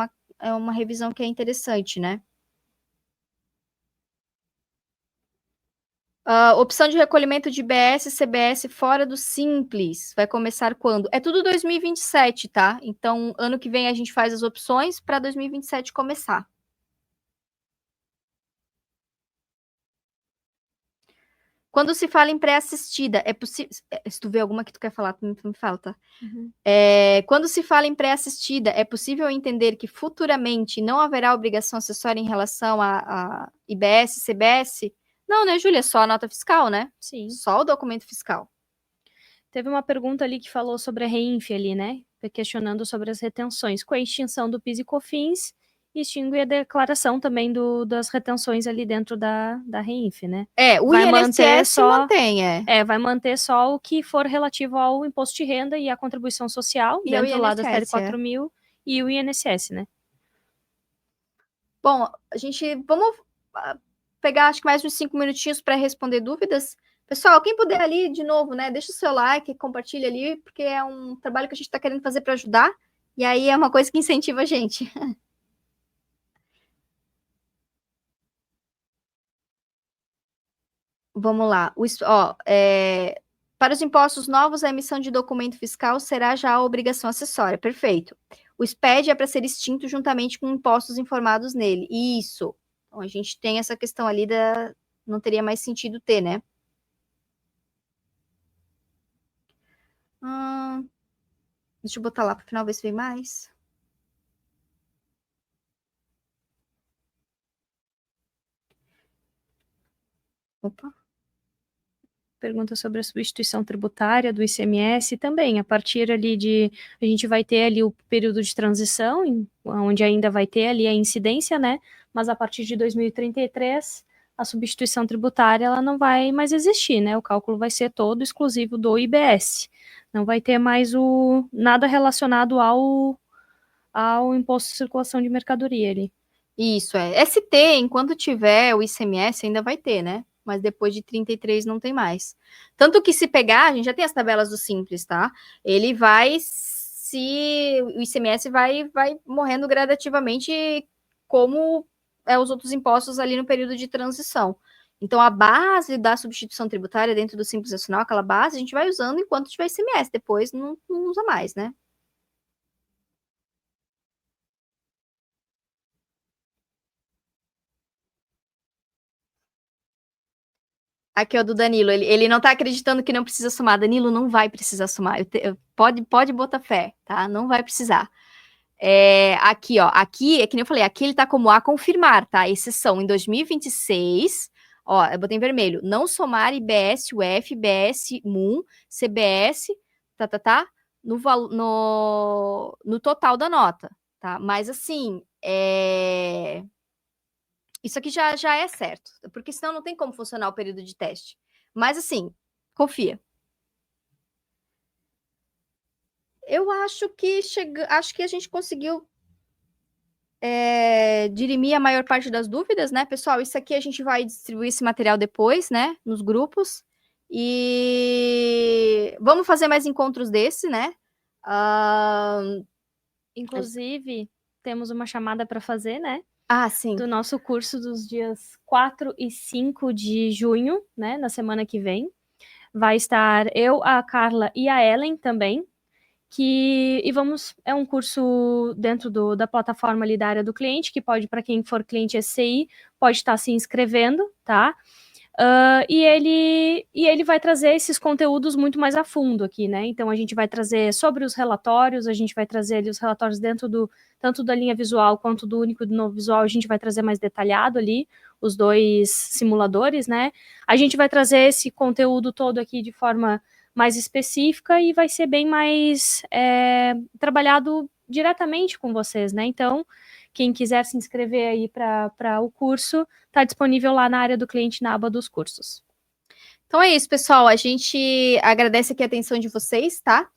uma revisão que é interessante, né? Opção de recolhimento de IBS e CBS fora do Simples. Vai começar quando? É tudo 2027, tá? Então, ano que vem a gente faz as opções para 2027 começar. Quando se fala em pré-assistida, é possível... Se tu vê alguma que tu quer falar, tu me fala, tá? Uhum. Quando se fala em pré-assistida, é possível entender que futuramente não haverá obrigação acessória em relação a IBS, CBS? Não, né, Júlia? Só a nota fiscal, né? Sim. Só o documento fiscal. Teve uma pergunta ali que falou sobre a REINF ali, né? Questionando sobre as retenções. Com a extinção do PIS e COFINS, extingue a declaração também das retenções ali dentro da REINF, né? O vai INSS mantém, vai manter só o que for relativo ao imposto de renda e à contribuição social, e dentro lá das série 4.000, e o INSS, né? Bom, vamos pegar acho que mais uns 5 minutinhos para responder dúvidas. Pessoal, quem puder ali, de novo, né, deixa o seu like, compartilha ali, porque é um trabalho que a gente está querendo fazer para ajudar, e aí é uma coisa que incentiva a gente. Vamos lá. Para os impostos novos, a emissão de documento fiscal será já a obrigação acessória. Perfeito. O SPED é para ser extinto juntamente com impostos informados nele. Isso. Então, a gente tem essa questão ali não teria mais sentido ter, né? Deixa eu botar lá para o final, ver se vem mais. Opa. Pergunta sobre a substituição tributária do ICMS também, a partir ali a gente vai ter ali o período de transição, onde ainda vai ter ali a incidência, né, mas a partir de 2033, a substituição tributária, ela não vai mais existir, né, o cálculo vai ser todo exclusivo do IBS, não vai ter mais nada relacionado ao imposto de circulação de mercadoria ali. Isso, ST, enquanto tiver o ICMS, ainda vai ter, né? Mas depois de 33 não tem mais. Tanto que se pegar, a gente já tem as tabelas do Simples, tá? Ele vai, o ICMS vai morrendo gradativamente como os outros impostos ali no período de transição. Então, a base da substituição tributária dentro do Simples Nacional, aquela base, a gente vai usando enquanto tiver ICMS, depois não usa mais, né? Aqui, ó, do Danilo. Ele não tá acreditando que não precisa somar. Danilo, não vai precisar somar. Pode botar fé, tá? Não vai precisar. Aqui, ó. Aqui, é que nem eu falei, aqui ele tá como a confirmar, tá? Exceção em 2026. Ó, eu botei em vermelho. Não somar IBS, UF, IBS, MUN, CBS, tá? No total da nota, tá? Mas assim, isso aqui já é certo, porque senão não tem como funcionar o período de teste. Mas assim, confia. Eu acho que a gente conseguiu dirimir a maior parte das dúvidas, né, pessoal? Isso aqui a gente vai distribuir esse material depois, né, nos grupos. E vamos fazer mais encontros desse, né? Inclusive, temos uma chamada para fazer, né? Sim. Do nosso curso dos dias 4 e 5 de junho, né? Na semana que vem. Vai estar eu, a Carla e a Ellen também. É um curso dentro da plataforma ali da área do cliente, que pode, para quem for cliente SCI, pode estar se inscrevendo, tá? E ele vai trazer esses conteúdos muito mais a fundo aqui, né? Então a gente vai trazer sobre os relatórios, a gente vai trazer ali os relatórios tanto da linha visual quanto do único e do novo visual, a gente vai trazer mais detalhado ali os dois simuladores, né? A gente vai trazer esse conteúdo todo aqui de forma mais específica e vai ser bem mais trabalhado diretamente com vocês, né? Então, quem quiser se inscrever aí para o curso, está disponível lá na área do cliente, na aba dos cursos. Então é isso, pessoal. A gente agradece aqui a atenção de vocês, tá?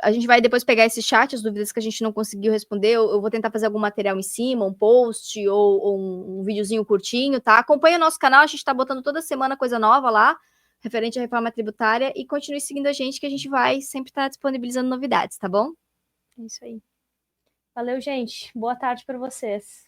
A gente vai depois pegar esse chat, as dúvidas que a gente não conseguiu responder. Eu vou tentar fazer algum material em cima, um post ou um videozinho curtinho, tá? Acompanhe o nosso canal, a gente está botando toda semana coisa nova lá, referente à reforma tributária, e continue seguindo a gente, que a gente vai sempre estar disponibilizando novidades, tá bom? É isso aí. Valeu, gente. Boa tarde para vocês.